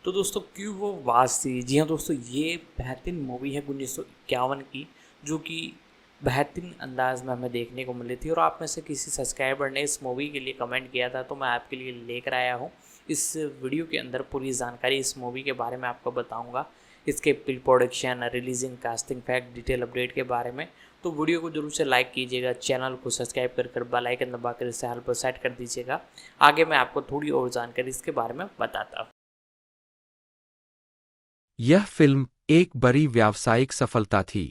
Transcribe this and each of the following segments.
तो दोस्तों क्यों वो वासी, जी हाँ दोस्तों, ये बेहतरीन मूवी है 1951 की, जो कि बेहतरीन अंदाज में हमें देखने को मिली थी। और आप में से किसी सब्सक्राइबर ने इस मूवी के लिए कमेंट किया था, तो मैं आपके लिए लेकर आया हूँ इस वीडियो के अंदर पूरी जानकारी इस मूवी के बारे में आपको बताऊँगा, इसके pre production, releasing, casting fact, detail update के बारे में। तो वीडियो को जरूर से लाइक कीजिएगा, चैनल को सब्सक्राइब कर बेल आइकन दबाकर इसे हाल पर सेट कर दीजिएगा। आगे मैं आपको थोड़ी और जानकारी इसके बारे में बताता हूँ। यह फिल्म एक बड़ी व्यावसायिक सफलता थी।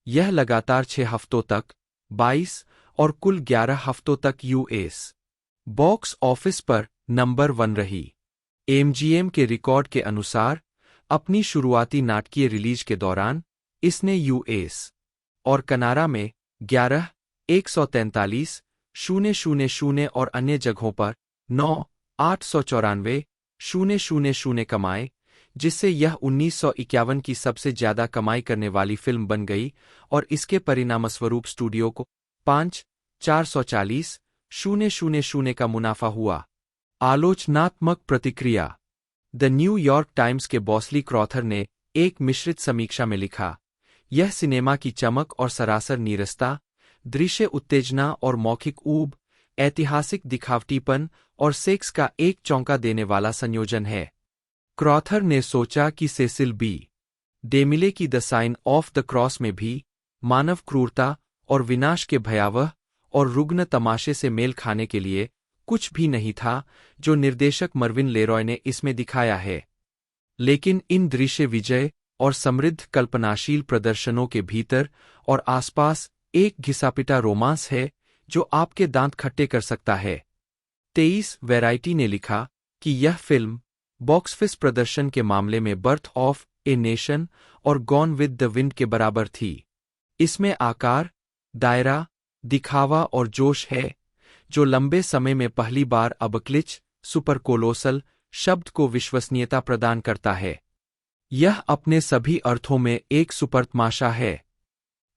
यह लगातार 6 हफ्तों तक 22 और कुल 11 हफ्तों तक यूएस बॉक्स ऑफिस पर नंबर 1 रही। एमजीएम के रिकॉर्ड के अनुसार अपनी शुरुआती नाटकीय रिलीज के दौरान इसने यूएस और कनाडा में 11, 143, 000 और अन्य जगहों पर 9, 894, 000 कमाए, जिससे यह 1951 की सबसे ज्यादा कमाई करने वाली फिल्म बन गई और इसके परिणामस्वरूप स्टूडियो को 5, 440, 000 का मुनाफा हुआ। आलोचनात्मक प्रतिक्रिया। द न्यूयॉर्क टाइम्स के बॉस्ली क्रॉथर ने एक मिश्रित समीक्षा में लिखा, यह सिनेमा की चमक और सरासर नीरसता, दृश्य उत्तेजना और मौखिक ऊब, ऐतिहासिक दिखावटीपन और सेक्स का एक चौंका देने वाला संयोजन है। क्रॉथर ने सोचा कि सेसिल बी. डेमिले की the sign of the cross में भी मानव क्रूरता और विनाश के भयावह और रुग्ण तमाशे से मेल खाने के लिए कुछ भी नहीं था जो निर्देशक मर्विन लेरॉय ने इसमें दिखाया है। लेकिन इन दृश्य विजय और समृद्ध कल्पनाशील प्रदर्शनों के भीतर और आसपास एक घिसापिटा रोमांस है जो आपके दांत खट्टे कर सकता है। 23 वैरायटी ने लिखा कि यह फिल्म बॉक्सऑफिस प्रदर्शन के मामले में बर्थ ऑफ ए नेशन और गॉन विद द विंड के बराबर थी। इसमें आकार, दायरा, दिखावा और जोश है जो लंबे समय में पहली बार अबक्लिच सुपरकोलोसल शब्द को विश्वसनीयता प्रदान करता है। यह अपने सभी अर्थों में एक सुपरतमाशा है।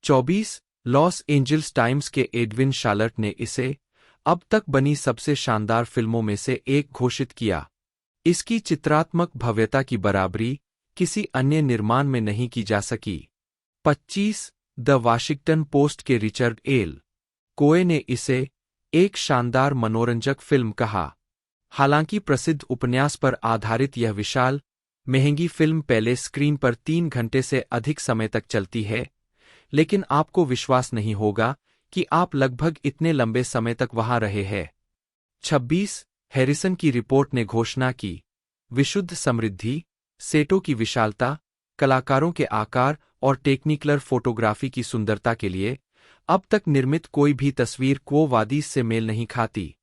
24 लॉस एंजल्स टाइम्स के एडविन शार्लट ने इसे अब तक बनी सबसे शानदार फिल्मों में से एक घोषित किया। इसकी चित्रात्मक भव्यता की बराबरी किसी अन्य निर्माण में नहीं की जा सकी। 25 द वाशिंगटन पोस्ट के रिचर्ड एल. कोए ने इसे एक शानदार मनोरंजक फिल्म कहा। हालांकि प्रसिद्ध उपन्यास पर आधारित यह विशाल, महंगी फिल्म पहले स्क्रीन पर 3 घंटे से अधिक समय तक चलती है, लेकिन आपको विश्वास नहीं होगा कि आप लगभग इतने लंबे समय तक वहां रहे हैं। 26 हैरिसन की रिपोर्ट ने घोषणा की, विशुद्ध समृद्धि, सेटों की विशालता, कलाकारों के आकार और टेक्निकलर फोटोग्राफी की सुंदरता के लिए अब तक निर्मित कोई भी तस्वीर क्वो वादिस से मेल नहीं खाती।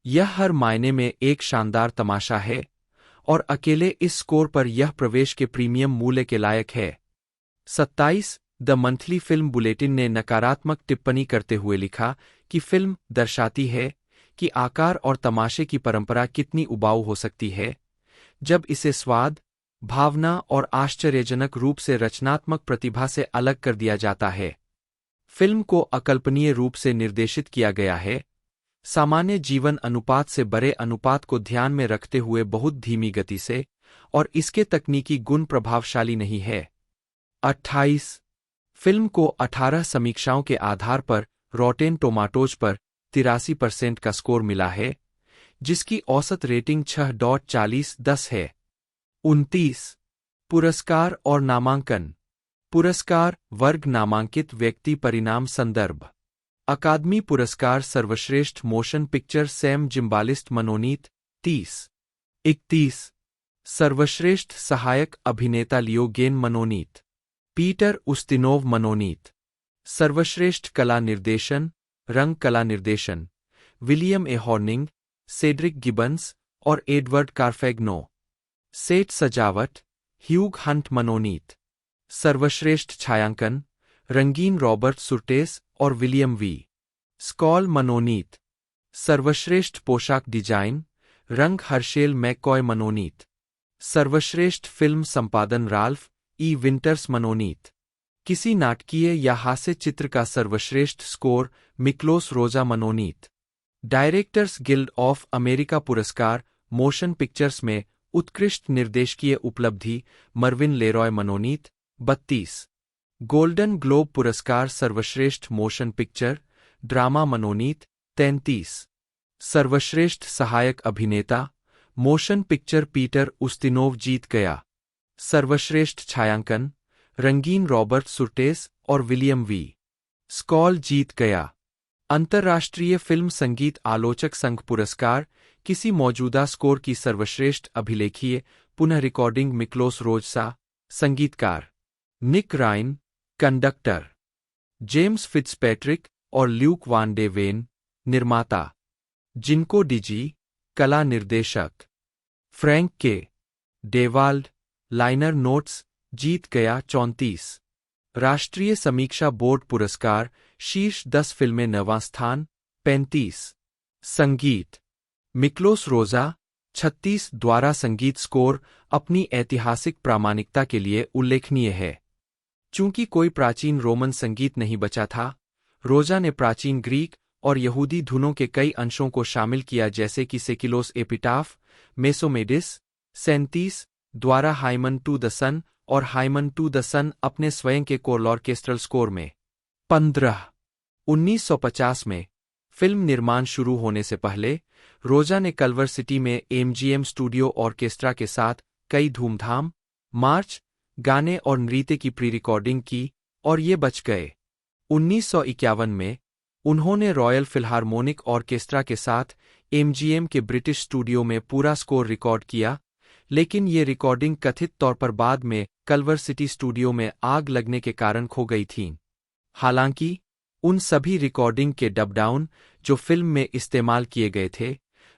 यह हर मायने में एक शानदार तमाशा है और अकेले इस स्कोर पर यह प्रवेश के प्रीमियम मूल्य के लायक है। 27 द मंथली फिल्म बुलेटिन ने नकारात्मक टिप्पणी करते हुए लिखा कि फिल्म दर्शाती है कि आकार और तमाशे की परंपरा कितनी उबाऊ हो सकती है जब इसे स्वाद, भावना और आश्चर्यजनक रूप से रचनात्मक प्रतिभा से अलग कर दिया जाता है। फिल्म को अकल्पनीय रूप से निर्देशित किया गया है, सामान्य जीवन अनुपात से बड़े अनुपात को ध्यान में रखते हुए बहुत धीमी गति से, और इसके तकनीकी गुण प्रभावशाली नहीं है। 28 फिल्म को 18 समीक्षाओं के आधार पर रॉटेन टोमाटोज पर 83% का स्कोर मिला है, जिसकी औसत रेटिंग 6.40/10 है। 29 पुरस्कार और नामांकन। पुरस्कार वर्ग नामांकित व्यक्ति परिणाम संदर्भ। अकादमी पुरस्कार सर्वश्रेष्ठ मोशन पिक्चर सैम जिम्बालिस्ट मनोनीत 30। 31 सर्वश्रेष्ठ सहायक अभिनेता लियो गेन मनोनीत। पीटर उस्तिनोव मनोनीत। सर्वश्रेष्ठ कला निर्देशन, रंग कला निर्देशन, विलियम ए हॉर्निंग, सेड्रिक गिबन्स और एडवर्ड कारफेग्नो। सेट सजावट, ह्यूग हंट मनोनीत। सर्वश्रेष्ठ छायांकन, रंगीन रॉबर्ट सुर्टेस और विलियम वी. स्कॉल मनोनीत। सर्वश्रेष्ठ पोशाक डिजाइन, रंग हर्शेल मैककॉय मनोनीत। सर्वश्रेष्ठ फिल्म संपादन राल्फ ई विंटर्स मनोनीत। किसी नाटकीय या हास्य चित्र का सर्वश्रेष्ठ स्कोर मिक्लोस रोजा मनोनीत। डायरेक्टर्स गिल्ड ऑफ अमेरिका पुरस्कार मोशन पिक्चर्स में उत्कृष्ट निर्देशकीय उपलब्धि मर्विन लेरॉय मनोनीत 32। गोल्डन ग्लोब पुरस्कार सर्वश्रेष्ठ मोशन पिक्चर ड्रामा मनोनीत 33। सर्वश्रेष्ठ सहायक अभिनेता मोशन पिक्चर पीटर उस्तिनोव जीत गया। सर्वश्रेष्ठ छायांकन रंगीन रॉबर्ट सुर्टेस और विलियम वी स्कॉल जीत गया। अंतर्राष्ट्रीय फिल्म संगीत आलोचक संघ पुरस्कार किसी मौजूदा स्कोर की सर्वश्रेष्ठ अभिलेखीय पुनः रिकॉर्डिंग मिक्लोस रोजसा संगीतकार, निक राइन कंडक्टर, जेम्स फिट्जपैट्रिक और ल्यूक वान डे वेन निर्माता, जिनको डिजी कला निर्देशक, फ्रैंक के डेवाल्ड लाइनर नोट्स जीत गया 34। राष्ट्रीय समीक्षा बोर्ड पुरस्कार शीर्ष 10 फिल्में 9वां स्थान 35। संगीत मिक्लोस रोजा 36 द्वारा संगीत स्कोर अपनी ऐतिहासिक प्रामाणिकता के लिए उल्लेखनीय है। चूंकि कोई प्राचीन रोमन संगीत नहीं बचा था, रोजा ने प्राचीन ग्रीक और यहूदी धुनों के कई अंशों को शामिल किया जैसे कि सेकिलोस एपिटाफ, मेसोमेडिस 37 द्वारा हाइमन टू द सन और हाइमन टू द सन अपने स्वयं के कोर ऑर्केस्ट्रल स्कोर में। 15 1950 में फिल्म निर्माण शुरू होने से पहले रोजा ने कल्वर सिटी में एमजीएम स्टूडियो ऑर्केस्ट्रा के साथ कई धूमधाम मार्च गाने और नृत्य की प्री रिकॉर्डिंग की और ये बच गए। 1951 में उन्होंने रॉयल फिल्हार्मोनिक ऑर्केस्ट्रा के साथ एमजीएम के ब्रिटिश स्टूडियो में पूरा स्कोर रिकॉर्ड किया, लेकिन ये रिकॉर्डिंग कथित तौर पर बाद में कल्वर सिटी स्टूडियो में आग लगने के कारण खो गई थीं। हालांकि उन सभी रिकॉर्डिंग के डबडाउन जो फिल्म में इस्तेमाल किए गए थे,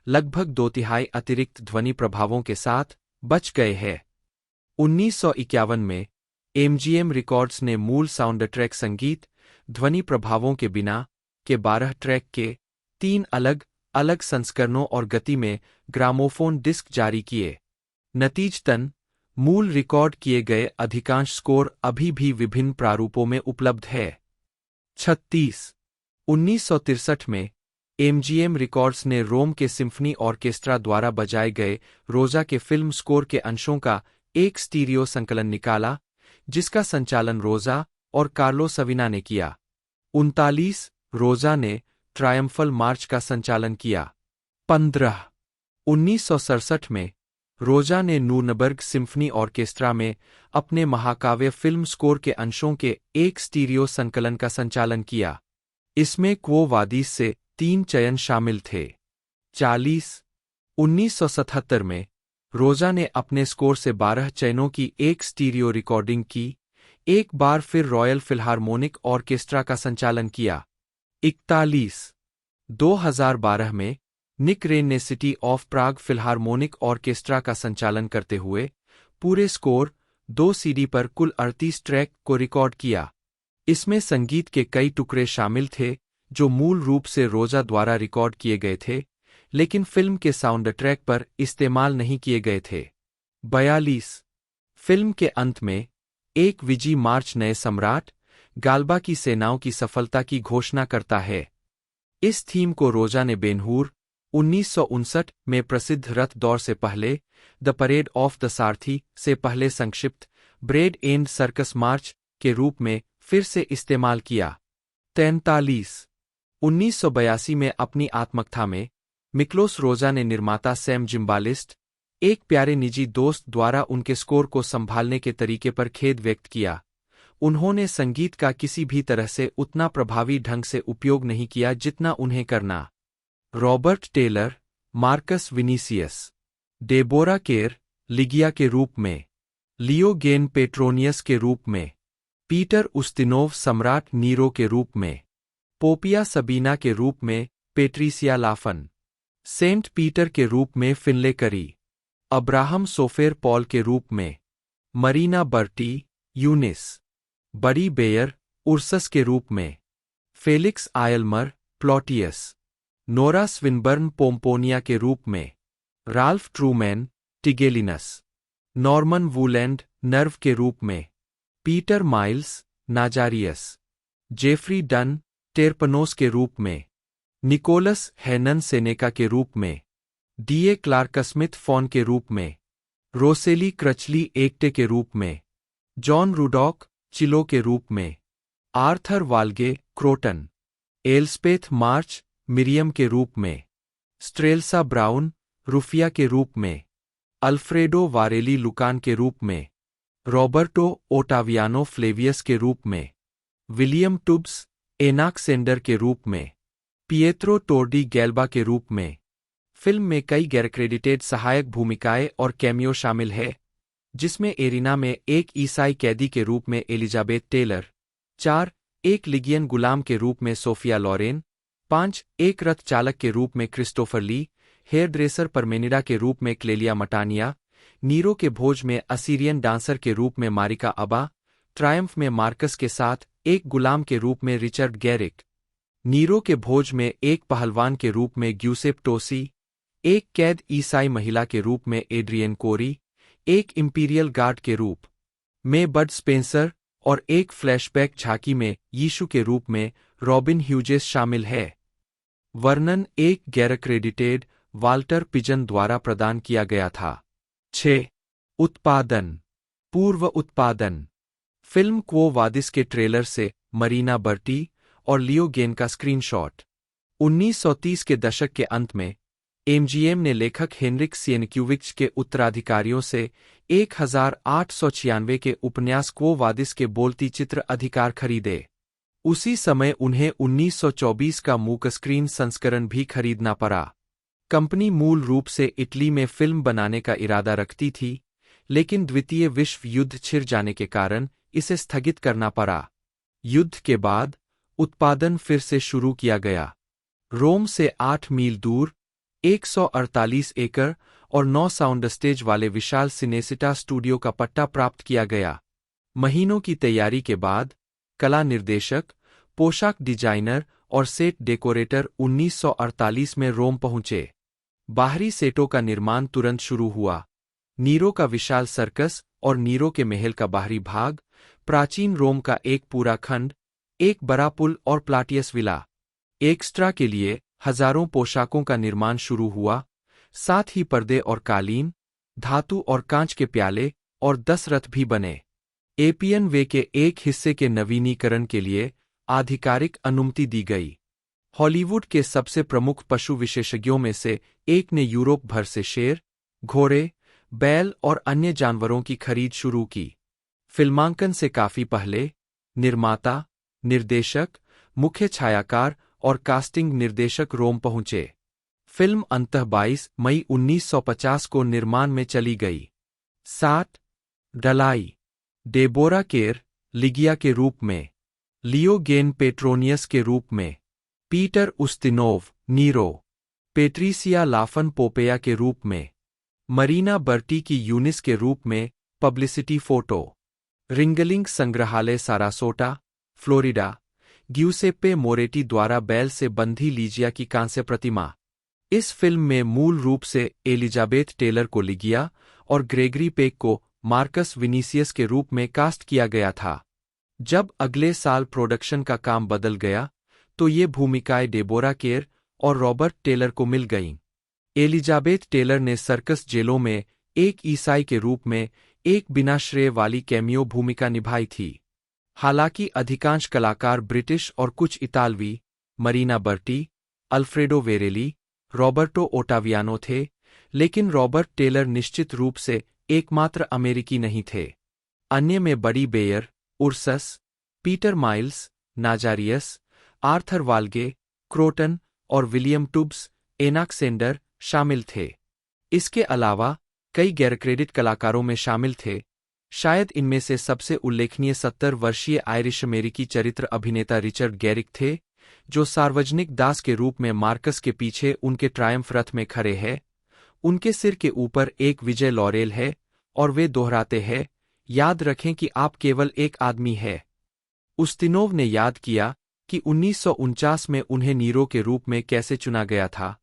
लगभग 2/3 अतिरिक्त ध्वनि प्रभावों के साथ बच गए हैं। 1951 में एमजीएम रिकॉर्ड्स ने मूल साउंड ट्रैक संगीत ध्वनि प्रभावों के बिना के 12 ट्रैक के 3 अलग अलग संस्करणों और गति में ग्रामोफोन डिस्क जारी किए। नतीजतन मूल रिकॉर्ड किए गए अधिकांश स्कोर अभी भी विभिन्न प्रारूपों में उपलब्ध है। 36 1963 में एमजीएम रिकॉर्ड्स ने रोम के सिम्फनी ऑर्केस्ट्रा द्वारा बजाए गए रोजा के फिल्म स्कोर के अंशों का एक स्टीरियो संकलन निकाला, जिसका संचालन रोजा और कार्लो सविना ने किया। 39 रोजा ने ट्रायम्फल मार्च का संचालन किया। 15 1967 में रोजा ने नूर्नबर्ग सिम्फनी ऑर्केस्ट्रा में अपने महाकाव्य फिल्म स्कोर के अंशों के एक स्टीरियो संकलन का संचालन किया। इसमें क्वो वादिस से 3 चयन शामिल थे। 40 1977 में रोजा ने अपने स्कोर से 12 चयनों की एक स्टीरियो रिकॉर्डिंग की, एक बार फिर रॉयल फिल्हार्मोनिक ऑर्केस्ट्रा का संचालन किया। 41 2012 में निक रेन ने सिटी ऑफ प्राग फिल्हार्मोनिक ऑर्केस्ट्रा का संचालन करते हुए पूरे स्कोर 2 सीडी पर कुल 38 ट्रैक को रिकॉर्ड किया। इसमें संगीत के कई टुकड़े शामिल थे जो मूल रूप से रोजा द्वारा रिकॉर्ड किए गए थे, लेकिन फिल्म के साउंड ट्रैक पर इस्तेमाल नहीं किए गए थे। 42 फिल्म के अंत में एक विजय मार्च नए सम्राट गाल्बा की सेनाओं की सफलता की घोषणा करता है। इस थीम को रोजा ने बेनहूर 1959 में प्रसिद्ध रथ दौड़ से पहले द परेड ऑफ द सारथी से पहले संक्षिप्त ब्रेड एंड सर्कस मार्च के रूप में फिर से इस्तेमाल किया। 43 1982 में अपनी आत्मकथा में मिक्लोस रोजा ने निर्माता सैम जिम्बालिस्ट, एक प्यारे निजी दोस्त द्वारा उनके स्कोर को संभालने के तरीके पर खेद व्यक्त किया। उन्होंने संगीत का किसी भी तरह से उतना प्रभावी ढंग से उपयोग नहीं किया जितना उन्हें करना। Robert Taylor, Marcus Vinicius, Deborah Kerr Lygia के रूप में, लियो गेन पेट्रोनियस के रूप में, पीटर उस्तिनोव सम्राट नीरो के रूप में, पोपिया सबीना के रूप में पेट्रिसिया लाफन, सेंट पीटर के रूप में फिनले करी, अब्राहम सोफेर पॉल के रूप में, मरीना बर्टी यूनिस, बड़ी बेयर उर्सस के रूप में, फेलिक्स आयलमर प्लॉटियस, नोरा स्विनबर्न पोम्पोनिया के रूप में, राल्फ ट्रूमैन टिगेलिनस, नॉर्मन वूलैंड नर्व के रूप में, पीटर माइल्स नाजारियस, जेफरी डन टेरपनोस के रूप में, निकोलस हैनन सेनेका के रूप में, डीए क्लार्क स्मिथ फॉन के रूप में, रोसेली क्रचली एक्टे के रूप में, जॉन रुडॉक चिलो के रूप में, आर्थर वाल्गे क्रोटन, एल्स्पेथ मार्च मिरियम के रूप में, स्ट्रेल्सा ब्राउन रुफिया के रूप में, अल्फ्रेडो वारेली लुकान के रूप में, रॉबर्टो ओटावियानो फ्लेवियस के रूप में, विलियम टुब्स एनाक सेंडर के रूप में, पिएत्रो टोर्डी गैल्बा के रूप में। फिल्म में कई गैर-क्रेडिटेड सहायक भूमिकाएं और कैमियो शामिल है, जिसमें एरिना में एक ईसाई कैदी के रूप में एलिजाबेथ टेलर, 4 एक लिगियन गुलाम के रूप में सोफिया लॉरेन, 5 एक रथ चालक के रूप में क्रिस्टोफर ली, हेयर ड्रेसर परमेनिडा के रूप में क्लेलिया मटानिया, नीरो के भोज में असीरियन डांसर के रूप में मारिका अबा, ट्रायम्फ में मार्कस के साथ एक गुलाम के रूप में रिचर्ड गैरिक, नीरो के भोज में एक पहलवान के रूप में ग्यूसेप टोसी, एक कैद ईसाई महिला के रूप में एड्रियन कोरी, एक इंपीरियल गार्ड के रूप में बड स्पेंसर और एक फ्लैशबैक झांकी में यीशु के रूप में रॉबिन ह्यूजेस शामिल है। वर्णन एक गैर-क्रेडिटेड वाल्टर पिजन द्वारा प्रदान किया गया था। 6 उत्पादन पूर्व उत्पादन फिल्म क्वो वादिस के ट्रेलर से मरीना बर्टी और लियो गेन का स्क्रीनशॉट। 1930 के दशक के अंत में एमजीएम ने लेखक हेनरिक सिएनक्यूविच के उत्तराधिकारियों से 1896 के उपन्यास क्वो वादिस के बोलती चित्र अधिकार खरीदे। उसी समय उन्हें 1924 का मूक स्क्रीन संस्करण भी खरीदना पड़ा। कंपनी मूल रूप से इटली में फिल्म बनाने का इरादा रखती थी, लेकिन द्वितीय विश्व युद्ध छिड़ जाने के कारण इसे स्थगित करना पड़ा। युद्ध के बाद उत्पादन फिर से शुरू किया गया। रोम से 8 मील दूर 148 एकड़ और 9 साउंड स्टेज वाले विशाल सिनेसिटा स्टूडियो का पट्टा प्राप्त किया गया। महीनों की तैयारी के बाद कला निर्देशक, पोशाक डिजाइनर और सेट डेकोरेटर 1948 में रोम पहुंचे। बाहरी सेटों का निर्माण तुरंत शुरू हुआ। नीरो का विशाल सर्कस और नीरो के महल का बाहरी भाग, प्राचीन रोम का एक पूरा खंड, एक बड़ा पुल और प्लाटियस विला। एक्स्ट्रा के लिए हजारों पोशाकों का निर्माण शुरू हुआ, साथ ही पर्दे और कालीन, धातु और कांच के प्याले और 10 रथ भी बने। एपियन वे के एक हिस्से के नवीनीकरण के लिए आधिकारिक अनुमति दी गई। हॉलीवुड के सबसे प्रमुख पशु विशेषज्ञों में से एक ने यूरोप भर से शेर, घोड़े, बैल और अन्य जानवरों की खरीद शुरू की। फिल्मांकन से काफी पहले निर्माता, निर्देशक, मुख्य छायाकार और कास्टिंग निर्देशक रोम पहुंचे। फिल्म अंततः 22 मई 1950 को निर्माण में चली गई। 7 डलाई डेबोरा केर लिगिया के रूप में, लियो गेन पेट्रोनियस के रूप में, पीटर उस्तिनोव नीरो, पेट्रिसिया लाफन पोपेया के रूप में, मरीना बर्टी की यूनिस के रूप में पब्लिसिटी फोटो, रिंगलिंग संग्रहालय सारासोटा, फ्लोरिडा, ग्यूसेप्पे मोरेटी द्वारा बैल से बंधी लीजिया की कांस्य प्रतिमा। इस फिल्म में मूल रूप से एलिजाबेथ टेलर को लिगिया और ग्रेगरी पेक को मार्कस विनीसियस के रूप में कास्ट किया गया था। जब अगले साल प्रोडक्शन का काम बदल गया, तो ये भूमिकाएं डेबोरा केर और रॉबर्ट टेलर को मिल गईं। एलिजाबेथ टेलर ने सर्कस जेलों में एक ईसाई के रूप में एक बिना श्रेय वाली कैमियो भूमिका निभाई थी। हालांकि अधिकांश कलाकार ब्रिटिश और कुछ इतालवी, मरीना बर्टी, अल्फ्रेडो वेरेली, रॉबर्टो ओटावियानो थे, लेकिन रॉबर्ट टेलर निश्चित रूप से एकमात्र अमेरिकी नहीं थे। अन्य में Buddy Baer, Ursus, Peter Miles, Nazarius, Arthur Walge, Croton और विलियम टुब्स एनाक्सेंडर शामिल थे। इसके अलावा कई गैर-क्रेडिट कलाकारों में शामिल थे। शायद इनमें से सबसे उल्लेखनीय 70 वर्षीय आयरिश अमेरिकी चरित्र अभिनेता रिचर्ड गैरिक थे, जो सार्वजनिक दास के रूप में मार्कस के पीछे उनके ट्रायम्फ रथ में खड़े हैं। उनके सिर के ऊपर एक विजय लॉरेल है और वे दोहराते हैं, याद रखें कि आप केवल एक आदमी है। उस्तिनोव ने याद किया कि 1949 में उन्हें नीरो के रूप में कैसे चुना गया था।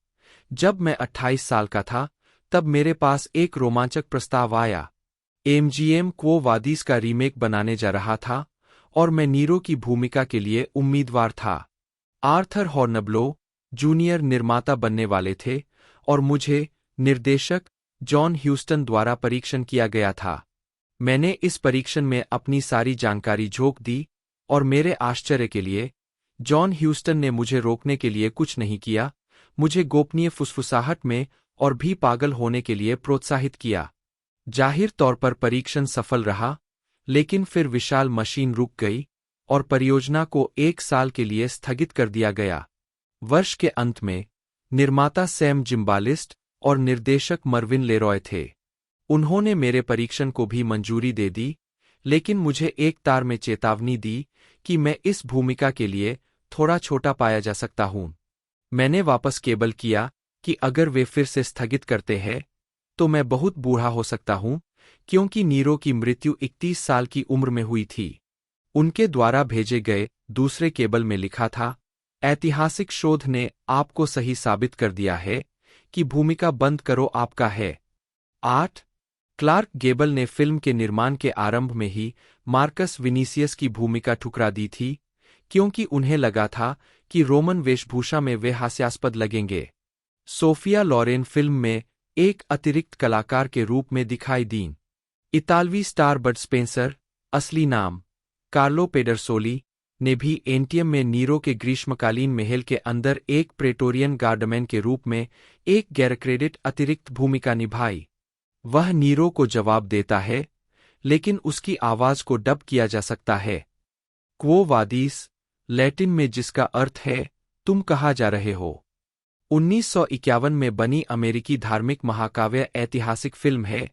जब मैं 28 साल का था, तब मेरे पास एक रोमांचक प्रस्ताव आया। एमजीएम क्वो वादिस का रीमेक बनाने जा रहा था और मैं नीरो की भूमिका के लिए उम्मीदवार था। आर्थर हॉर्नब्लो जूनियर निर्माता बनने वाले थे और मुझे निर्देशक, जॉन ह्यूस्टन द्वारा परीक्षण किया गया था। मैंने इस परीक्षण में अपनी सारी जानकारी झोंक दी और मेरे आश्चर्य के लिए जॉन ह्यूस्टन ने मुझे रोकने के लिए कुछ नहीं किया, मुझे गोपनीय फुसफुसाहट में और भी पागल होने के लिए प्रोत्साहित किया। जाहिर तौर पर परीक्षण सफल रहा, लेकिन फिर विशाल मशीन रुक गई और परियोजना को 1 साल के लिए स्थगित कर दिया गया। वर्ष के अंत में निर्माता सैम जिम्बालिस्ट और निर्देशक मर्विन लेरॉय थे। उन्होंने मेरे परीक्षण को भी मंजूरी दे दी, लेकिन मुझे एक तार में चेतावनी दी कि मैं इस भूमिका के लिए थोड़ा छोटा पाया जा सकता हूं। मैंने वापस केबल किया कि अगर वे फिर से स्थगित करते हैं तो मैं बहुत बूढ़ा हो सकता हूं, क्योंकि नीरो की मृत्यु 31 साल की उम्र में हुई थी। उनके द्वारा भेजे गए दूसरे केबल में लिखा था, ऐतिहासिक शोध ने आपको सही साबित कर दिया है कि भूमिका बंद करो आपका है। 8 क्लार्क गेबल ने फिल्म के निर्माण के आरंभ में ही मार्कस विनीसियस की भूमिका ठुकरा दी थी, क्योंकि उन्हें लगा था कि रोमन वेशभूषा में वे हास्यास्पद लगेंगे। सोफिया लॉरेन फिल्म में एक अतिरिक्त कलाकार के रूप में दिखाई दीं। इतालवी स्टार बड स्पेंसर, असली नाम कार्लो पेडरसोली, ने भी एंटियम में नीरो के ग्रीष्मकालीन महल के अंदर एक प्रेटोरियन गार्डमैन के रूप में एक गैरक्रेडिट अतिरिक्त भूमिका निभाई। वह नीरो को जवाब देता है, लेकिन उसकी आवाज को डब किया जा सकता है। क्वो वादिस, लैटिन में जिसका अर्थ है तुम कहाँ जा रहे हो। 1951 में बनी अमेरिकी धार्मिक महाकाव्य ऐतिहासिक फिल्म है,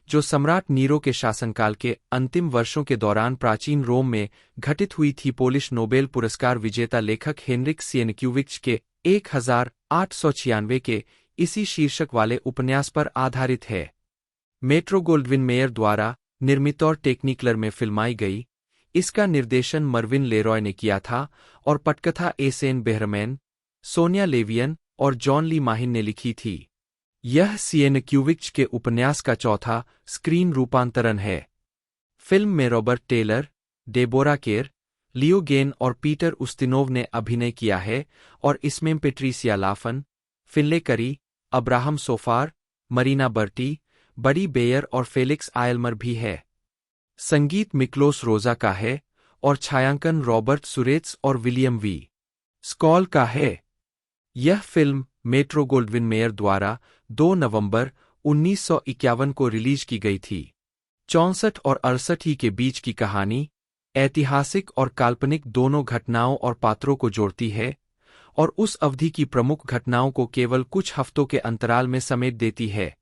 जो सम्राट नीरो के शासनकाल के अंतिम वर्षों के दौरान प्राचीन रोम में घटित हुई थी। पोलिश नोबेल पुरस्कार विजेता लेखक हेनरिक सिएनक्यूविच के 1896 के इसी शीर्षक वाले उपन्यास पर आधारित है। मेट्रो गोल्डविन मेयर द्वारा निर्मित और टेक्निकलर में फिल्माई गई, इसका निर्देशन मर्विन लेरॉय ने किया था और पटकथा एसेन बेहरमैन, सोनिया लेवियन और जॉन ली माहिन ने लिखी थी। यह सिएनक्यूविच के उपन्यास का चौथा स्क्रीन रूपांतरण है। फिल्म में रॉबर्ट टेलर, डेबोरा केर, लियो गेन और पीटर उस्तिनोव ने अभिनय किया है और इसमें पेट्रिसिया लाफन, फिनले करी, अब्राहम सोफार, मरीना बर्टी, बडी बेयर और फेलिक्स आयलमर भी है। संगीत मिक्लोस रोजा का है और छायांकन रॉबर्ट सुरेत्स और विलियम वी स्कॉल का है। यह फिल्म मेट्रो गोल्डविन मेयर द्वारा 2 नवंबर 1951 को रिलीज की गई थी। 64 और 68 ही के बीच की कहानी ऐतिहासिक और काल्पनिक दोनों घटनाओं और पात्रों को जोड़ती है और उस अवधि की प्रमुख घटनाओं को केवल कुछ हफ्तों के अंतराल में समेट देती है।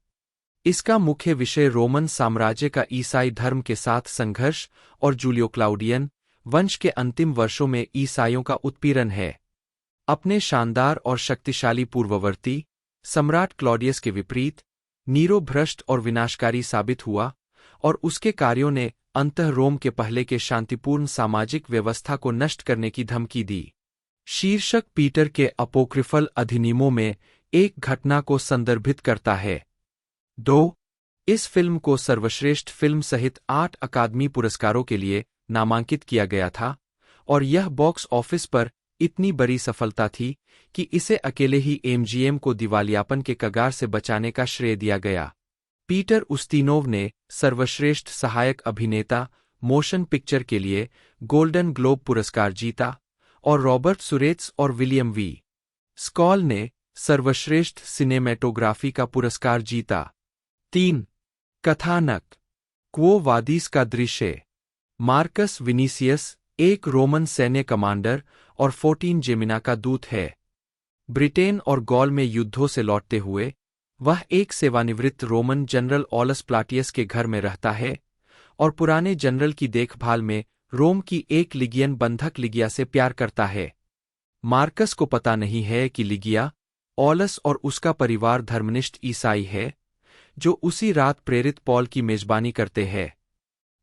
इसका मुख्य विषय रोमन साम्राज्य का ईसाई धर्म के साथ संघर्ष और जूलियो क्लाउडियन वंश के अंतिम वर्षों में ईसाइयों का उत्पीड़न है। अपने शानदार और शक्तिशाली पूर्ववर्ती सम्राट क्लॉडियस के विपरीत नीरो भ्रष्ट और विनाशकारी साबित हुआ और उसके कार्यों ने अंततः रोम के पहले के शांतिपूर्ण सामाजिक व्यवस्था को नष्ट करने की धमकी दी। शीर्षक पीटर के अपोक्रिफल अधिनियमों में एक घटना को संदर्भित करता है। 2 इस फिल्म को सर्वश्रेष्ठ फिल्म सहित 8 अकादमी पुरस्कारों के लिए नामांकित किया गया था और यह बॉक्स ऑफिस पर इतनी बड़ी सफलता थी कि इसे अकेले ही एमजीएम को दिवालियापन के कगार से बचाने का श्रेय दिया गया। पीटर उस्तिनोव ने सर्वश्रेष्ठ सहायक अभिनेता मोशन पिक्चर के लिए गोल्डन ग्लोब पुरस्कार जीता और रॉबर्ट सुरेत्स और विलियम वी स्कॉल ने सर्वश्रेष्ठ सिनेमेटोग्राफी का पुरस्कार जीता। 3 कथानक क्वो वादिस का दृश्य। मार्कस विनीसियस एक रोमन सैन्य कमांडर और 14 जेमिना का दूत है। ब्रिटेन और गॉल में युद्धों से लौटते हुए वह एक सेवानिवृत्त रोमन जनरल ऑलस प्लाटियस के घर में रहता है और पुराने जनरल की देखभाल में रोम की एक लिगियन बंधक लिगिया से प्यार करता है। मार्कस को पता नहीं है कि लिगिया, ऑलस और उसका परिवार धर्मनिष्ठ ईसाई है, जो उसी रात प्रेरित पॉल की मेजबानी करते हैं।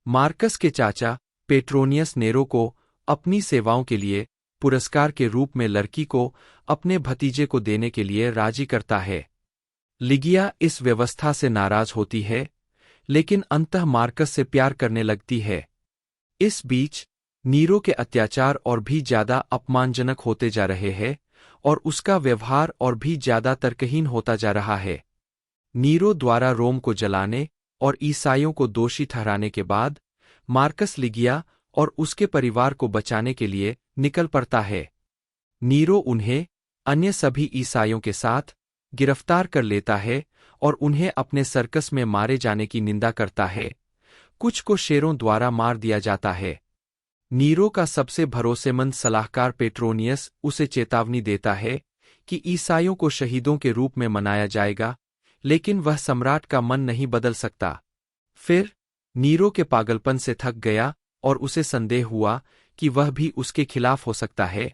मार्कस के चाचा पेट्रोनियस नेरो को अपनी सेवाओं के लिए पुरस्कार के रूप में लड़की को अपने भतीजे को देने के लिए राजी करता है। लिगिया इस व्यवस्था से नाराज होती है, लेकिन अंततः मार्कस से प्यार करने लगती है। इस बीच नीरो के अत्याचार और भी ज्यादा अपमानजनक होते जा रहे हैं और उसका व्यवहार और भी ज्यादा तर्कहीन होता जा रहा है। नीरो द्वारा रोम को जलाने और ईसाइयों को दोषी ठहराने के बाद मार्कस लिगिया और उसके परिवार को बचाने के लिए निकल पड़ता है। नीरो उन्हें अन्य सभी ईसाइयों के साथ गिरफ्तार कर लेता है और उन्हें अपने सर्कस में मारे जाने की निंदा करता है। कुछ को शेरों द्वारा मार दिया जाता है। नीरो का सबसे भरोसेमंद सलाहकार पेट्रोनियस उसे चेतावनी देता है कि ईसाइयों को शहीदों के रूप में मनाया जाएगा, लेकिन वह सम्राट का मन नहीं बदल सकता। फिर नीरो के पागलपन से थक गया और उसे संदेह हुआ कि वह भी उसके खिलाफ हो सकता है।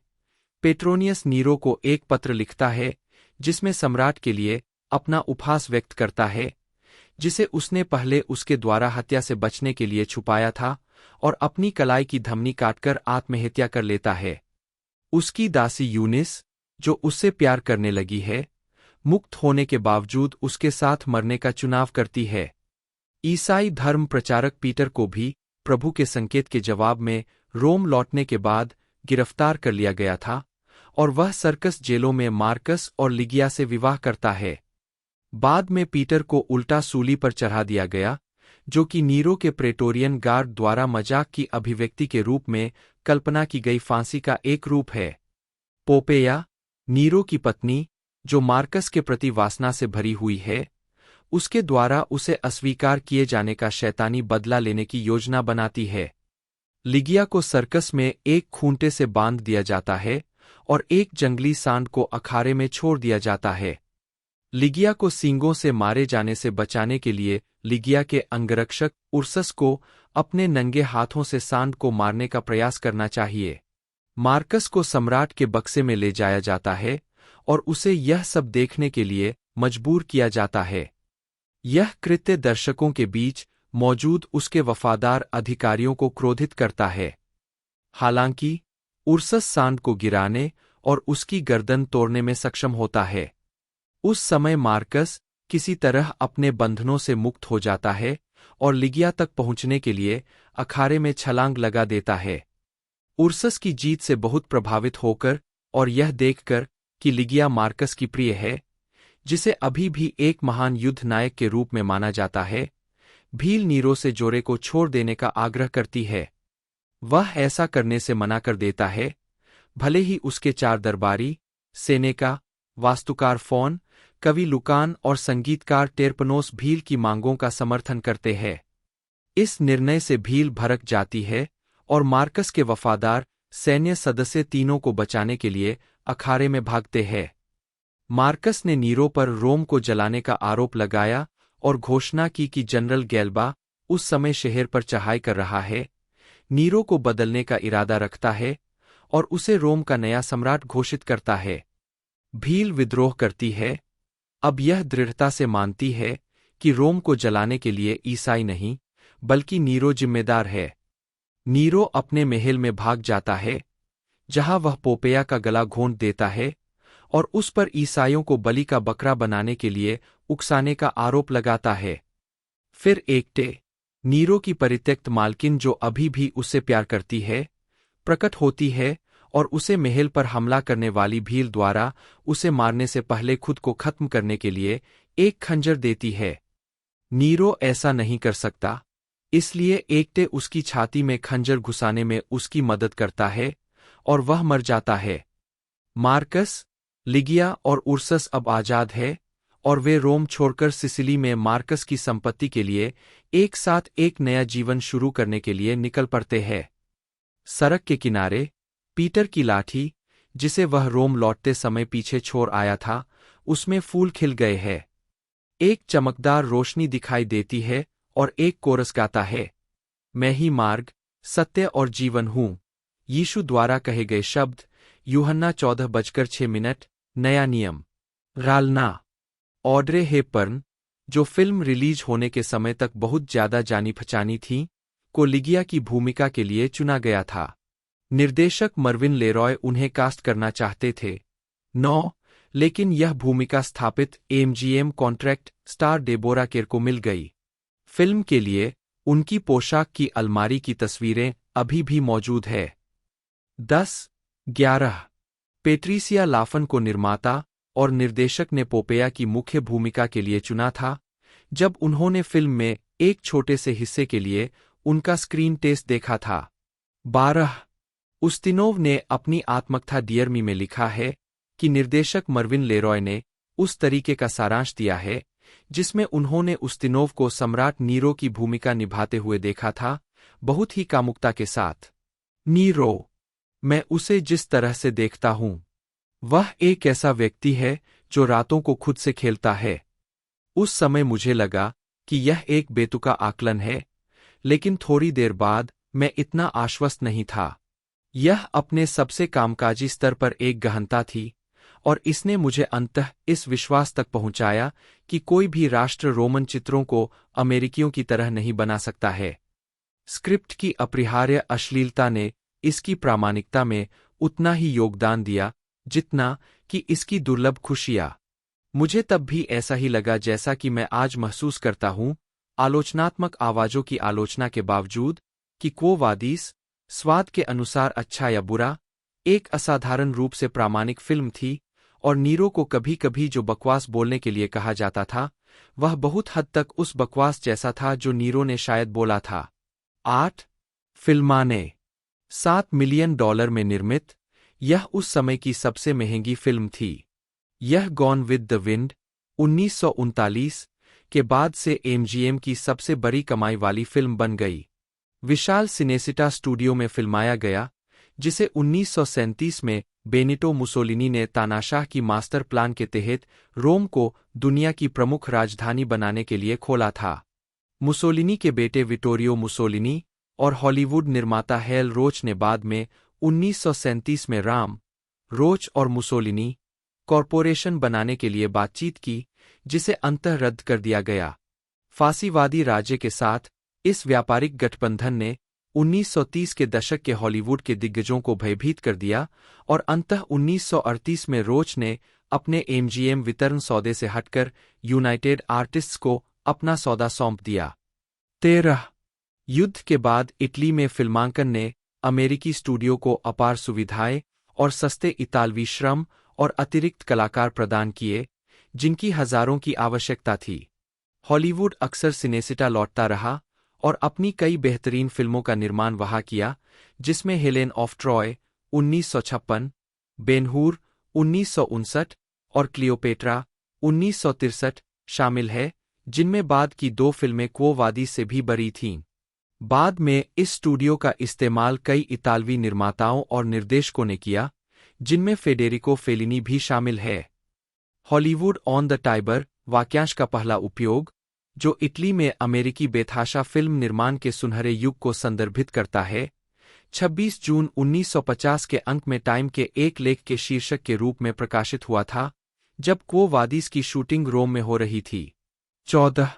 पेट्रोनियस नीरो को एक पत्र लिखता है जिसमें सम्राट के लिए अपना उपहास व्यक्त करता है, जिसे उसने पहले उसके द्वारा हत्या से बचने के लिए छुपाया था, और अपनी कलाई की धमनी काटकर आत्महत्या कर लेता है। उसकी दासी यूनिस, जो उससे प्यार करने लगी है, मुक्त होने के बावजूद उसके साथ मरने का चुनाव करती है। ईसाई धर्म प्रचारक पीटर को भी प्रभु के संकेत के जवाब में रोम लौटने के बाद गिरफ्तार कर लिया गया था, और वह सर्कस जेलों में मार्कस और लिगिया से विवाह करता है। बाद में पीटर को उल्टा सूली पर चढ़ा दिया गया, जो कि नीरो के प्रेटोरियन गार्ड द्वारा मजाक की अभिव्यक्ति के रूप में कल्पना की गई फांसी का एक रूप है। पोपेया, नीरो की पत्नी, जो मार्कस के प्रति वासना से भरी हुई है, उसके द्वारा उसे अस्वीकार किए जाने का शैतानी बदला लेने की योजना बनाती है। लिगिया को सर्कस में एक खूंटे से बांध दिया जाता है और एक जंगली सांड को अखाड़े में छोड़ दिया जाता है। लिगिया को सींगों से मारे जाने से बचाने के लिए लिगिया के अंगरक्षक उर्सस को अपने नंगे हाथों से सांड को मारने का प्रयास करना चाहिए। मार्कस को सम्राट के बक्से में ले जाया जाता है और उसे यह सब देखने के लिए मजबूर किया जाता है। यह कृत्य दर्शकों के बीच मौजूद उसके वफादार अधिकारियों को क्रोधित करता है। हालांकि उर्सस सांड को गिराने और उसकी गर्दन तोड़ने में सक्षम होता है। उस समय मार्कस किसी तरह अपने बंधनों से मुक्त हो जाता है और लिगिया तक पहुंचने के लिए अखाड़े में छलांग लगा देता है। उर्सस की जीत से बहुत प्रभावित होकर और यह देखकर कि लिगिया मार्कस की प्रिय है, जिसे अभी भी एक महान युद्ध नायक के रूप में माना जाता है, भील नीरो से जोरे को छोड़ देने का आग्रह करती है। वह ऐसा करने से मना कर देता है, भले ही उसके 4 दरबारी, सेनेका, वास्तुकार फोन, कवि लुकान और संगीतकार टेरपनोस भील की मांगों का समर्थन करते हैं। इस निर्णय से भील भड़क जाती है और मार्कस के वफादार सैन्य सदस्य तीनों को बचाने के लिए अखाड़े में भागते हैं। मार्कस ने नीरो पर रोम को जलाने का आरोप लगाया और घोषणा की कि जनरल गैल्बा उस समय शहर पर चढ़ाई कर रहा है, नीरो को बदलने का इरादा रखता है और उसे रोम का नया सम्राट घोषित करता है। भील विद्रोह करती है, अब यह दृढ़ता से मानती है कि रोम को जलाने के लिए ईसाई नहीं बल्कि नीरो जिम्मेदार है। नीरो अपने महल में भाग जाता है, जहां वह पोपेया का गला घोंट देता है और उस पर ईसाइयों को बलि का बकरा बनाने के लिए उकसाने का आरोप लगाता है। फिर एकटे नीरो की परित्यक्त मालकिन, जो अभी भी उससे प्यार करती है, प्रकट होती है और उसे महल पर हमला करने वाली भील द्वारा उसे मारने से पहले खुद को खत्म करने के लिए एक खंजर देती है। नीरो ऐसा नहीं कर सकता, इसलिए एकटे उसकी छाती में खंजर घुसाने में उसकी मदद करता है और वह मर जाता है। मार्कस, लिगिया और उर्सस अब आजाद है और वे रोम छोड़कर सिसिली में मार्कस की संपत्ति के लिए एक साथ एक नया जीवन शुरू करने के लिए निकल पड़ते हैं। सड़क के किनारे पीटर की लाठी, जिसे वह रोम लौटते समय पीछे छोड़ आया था, उसमें फूल खिल गए हैं। एक चमकदार रोशनी दिखाई देती है और एक कोरस गाता है, मैं ही मार्ग, सत्य और जीवन हूँ। यीशु द्वारा कहे गए शब्द, यूहन्ना 14:06। नया नियम। गालना। ऑड्रे हेपबर्न, जो फिल्म रिलीज होने के समय तक बहुत ज्यादा जानी पहचानी थी, को लिगिया की भूमिका के लिए चुना गया था। निर्देशक मर्विन लेरॉय उन्हें कास्ट करना चाहते थे। 9, लेकिन यह भूमिका स्थापित एमजीएम कॉन्ट्रैक्ट स्टार डेबोरा केर को मिल गई। फिल्म के लिए उनकी पोशाक की अलमारी की तस्वीरें अभी भी मौजूद है। 10, 11। पेट्रिसिया लाफन को निर्माता और निर्देशक ने पोपेया की मुख्य भूमिका के लिए चुना था। जब उन्होंने फिल्म में एक छोटे से हिस्से के लिए उनका स्क्रीन टेस्ट देखा था। 12 उस्तिनोव ने अपनी आत्मकथा डियर मी में लिखा है कि निर्देशक मर्विन लेरॉय ने उस तरीके का सारांश दिया है जिसमें उन्होंने उस्तिनोव को सम्राट नीरो की भूमिका निभाते हुए देखा था, बहुत ही कामुकता के साथ। नीरो, मैं उसे जिस तरह से देखता हूं, वह एक ऐसा व्यक्ति है जो रातों को खुद से खेलता है। उस समय मुझे लगा कि यह एक बेतुका आकलन है, लेकिन थोड़ी देर बाद मैं इतना आश्वस्त नहीं था। यह अपने सबसे कामकाजी स्तर पर एक गहनता थी, और इसने मुझे अंततः इस विश्वास तक पहुंचाया कि कोई भी राष्ट्र रोमन चित्रों को अमेरिकियों की तरह नहीं बना सकता है। स्क्रिप्ट की अपरिहार्य अश्लीलता ने इसकी प्रामाणिकता में उतना ही योगदान दिया जितना कि इसकी दुर्लभ खुशियां। मुझे तब भी ऐसा ही लगा जैसा कि मैं आज महसूस करता हूं, आलोचनात्मक आवाजों की आलोचना के बावजूद, कि क्वो वादिस, स्वाद के अनुसार अच्छा या बुरा, एक असाधारण रूप से प्रामाणिक फिल्म थी, और नीरो को कभी कभी जो बकवास बोलने के लिए कहा जाता था, वह बहुत हद तक उस बकवास जैसा था जो नीरो ने शायद बोला था। 8 फिल्माने $7 मिलियन में निर्मित, यह उस समय की सबसे महंगी फिल्म थी। यह गॉन विद द विंड 1939 के बाद से एमजीएम की सबसे बड़ी कमाई वाली फिल्म बन गई। विशाल सिनेसिटा स्टूडियो में फिल्माया गया, जिसे 1937 में बेनिटो मुसोलिनी ने तानाशाह की मास्टर प्लान के तहत रोम को दुनिया की प्रमुख राजधानी बनाने के लिए खोला था। मुसोलिनी के बेटे विटोरियो मुसोलिनी और हॉलीवुड निर्माता हेल रोच ने बाद में 1937 में राम, रोच और मुसोलिनी कॉरपोरेशन बनाने के लिए बातचीत की, जिसे अंततः रद्द कर दिया गया। फासीवादी राज्य के साथ इस व्यापारिक गठबंधन ने 1930 के दशक के हॉलीवुड के दिग्गजों को भयभीत कर दिया, और अंततः 1938 में रोच ने अपने एमजीएम वितरण सौदे से हटकर यूनाइटेड आर्टिस्ट्स को अपना सौदा सौंप दिया। 13 युद्ध के बाद इटली में फिल्मांकन ने अमेरिकी स्टूडियो को अपार सुविधाएं और सस्ते इतालवी श्रम और अतिरिक्त कलाकार प्रदान किए, जिनकी हजारों की आवश्यकता थी। हॉलीवुड अक्सर सिनेसिटा लौटता रहा और अपनी कई बेहतरीन फिल्मों का निर्माण वहां किया, जिसमें हेलेन ऑफ ट्रॉय 1956, बेन-हूर 1959 और क्लियोपेट्रा 1963 शामिल है, जिनमें बाद की 2 फिल्में क्वो वादी से भी बड़ी थीं। बाद में इस स्टूडियो का इस्तेमाल कई इतालवी निर्माताओं और निर्देशकों ने किया, जिनमें फेडेरिको फेलिनी भी शामिल है। हॉलीवुड ऑन द टाइबर वाक्यांश का पहला उपयोग, जो इटली में अमेरिकी बेतहाशा फिल्म निर्माण के सुनहरे युग को संदर्भित करता है, 26 जून 1950 के अंक में टाइम के एक लेख के शीर्षक के रूप में प्रकाशित हुआ था, जब क्वो वादिस की शूटिंग रोम में हो रही थी। 14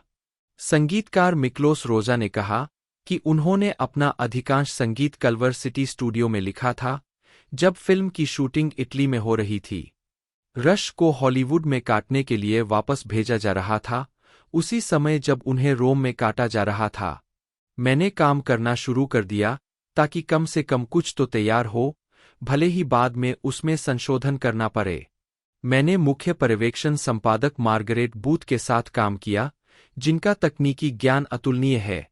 संगीतकार मिक्लोस रोजा ने कहा कि उन्होंने अपना अधिकांश संगीत कल्वर सिटी स्टूडियो में लिखा था, जब फिल्म की शूटिंग इटली में हो रही थी। रश को हॉलीवुड में काटने के लिए वापस भेजा जा रहा था, उसी समय जब उन्हें रोम में काटा जा रहा था। मैंने काम करना शुरू कर दिया ताकि कम से कम कुछ तो तैयार हो, भले ही बाद में उसमें संशोधन करना पड़े। मैंने मुख्य पर्यवेक्षण संपादक मार्गरेट बूथ के साथ काम किया, जिनका तकनीकी ज्ञान अतुलनीय है।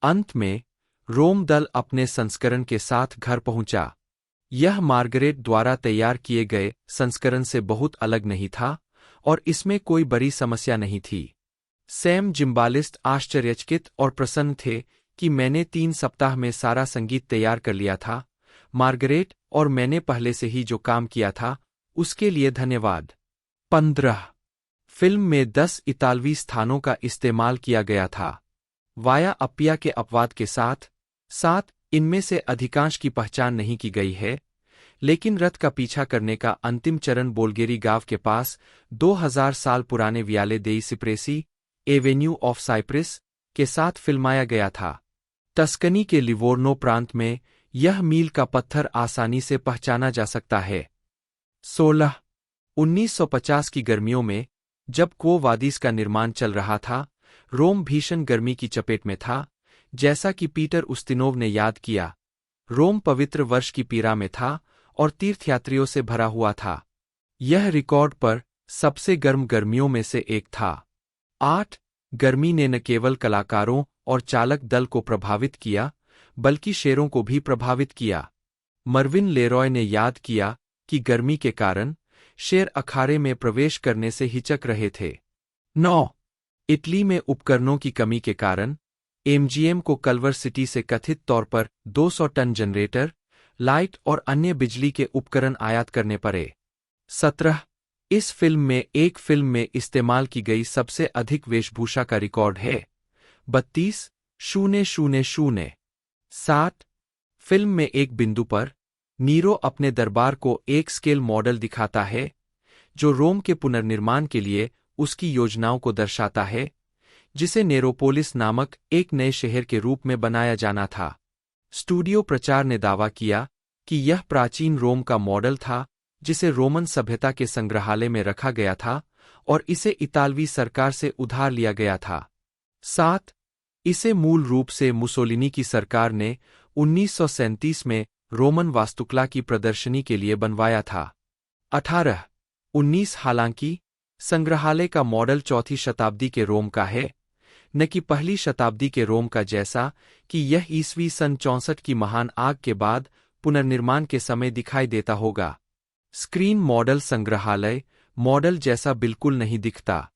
अंत में रोम दल अपने संस्करण के साथ घर पहुंचा। यह मार्गरेट द्वारा तैयार किए गए संस्करण से बहुत अलग नहीं था, और इसमें कोई बड़ी समस्या नहीं थी। सैम जिम्बालिस्ट आश्चर्यचकित और प्रसन्न थे कि मैंने 3 सप्ताह में सारा संगीत तैयार कर लिया था। मार्गरेट और मैंने पहले से ही जो काम किया था, उसके लिए धन्यवाद। 15 फिल्म में 10 इतालवी स्थानों का इस्तेमाल किया गया था, वाया अप्पिया के अपवाद के साथ। 7 इनमें से अधिकांश की पहचान नहीं की गई है, लेकिन रथ का पीछा करने का अंतिम चरण बोल्गेरी गांव के पास 2000 साल पुराने वियाले देई सिप्रेसी, एवेन्यू ऑफ साइप्रस के साथ फिल्माया गया था। टस्कनी के लिवोर्नो प्रांत में यह मील का पत्थर आसानी से पहचाना जा सकता है। 16 1950 की गर्मियों में, जब क्वो वादिस का निर्माण चल रहा था, रोम भीषण गर्मी की चपेट में था। जैसा कि पीटर उस्तिनोव ने याद किया, रोम पवित्र वर्ष की पीड़ा में था और तीर्थयात्रियों से भरा हुआ था। यह रिकॉर्ड पर सबसे गर्म गर्मियों में से एक था। 8. गर्मी ने न केवल कलाकारों और चालक दल को प्रभावित किया, बल्कि शेरों को भी प्रभावित किया। मर्विन लेरॉय ने याद किया कि गर्मी के कारण शेर अखाड़े में प्रवेश करने से हिचक रहे थे। 9. इटली में उपकरणों की कमी के कारण एमजीएम को कल्वर सिटी से कथित तौर पर 200 टन जनरेटर, लाइट और अन्य बिजली के उपकरण आयात करने पड़े। 17. इस फिल्म में एक फिल्म में इस्तेमाल की गई सबसे अधिक वेशभूषा का रिकॉर्ड है 32,000। 7. फिल्म में एक बिंदु पर नीरो अपने दरबार को एक स्केल मॉडल दिखाता है, जो रोम के पुनर्निर्माण के लिए उसकी योजनाओं को दर्शाता है, जिसे नेरोपोलिस नामक एक नए शहर के रूप में बनाया जाना था। स्टूडियो प्रचार ने दावा किया कि यह प्राचीन रोम का मॉडल था, जिसे रोमन सभ्यता के संग्रहालय में रखा गया था और इसे इतालवी सरकार से उधार लिया गया था। 7. इसे मूल रूप से मुसोलिनी की सरकार ने 1937 में रोमन वास्तुकला की प्रदर्शनी के लिए बनवाया था। 18. 19 हालांकि संग्रहालय का मॉडल 4वीं शताब्दी के रोम का है, न कि पहली शताब्दी के रोम का, जैसा कि यह ईस्वी सन 64 की महान आग के बाद पुनर्निर्माण के समय दिखाई देता होगा। स्क्रीन मॉडल संग्रहालय मॉडल जैसा बिल्कुल नहीं दिखता।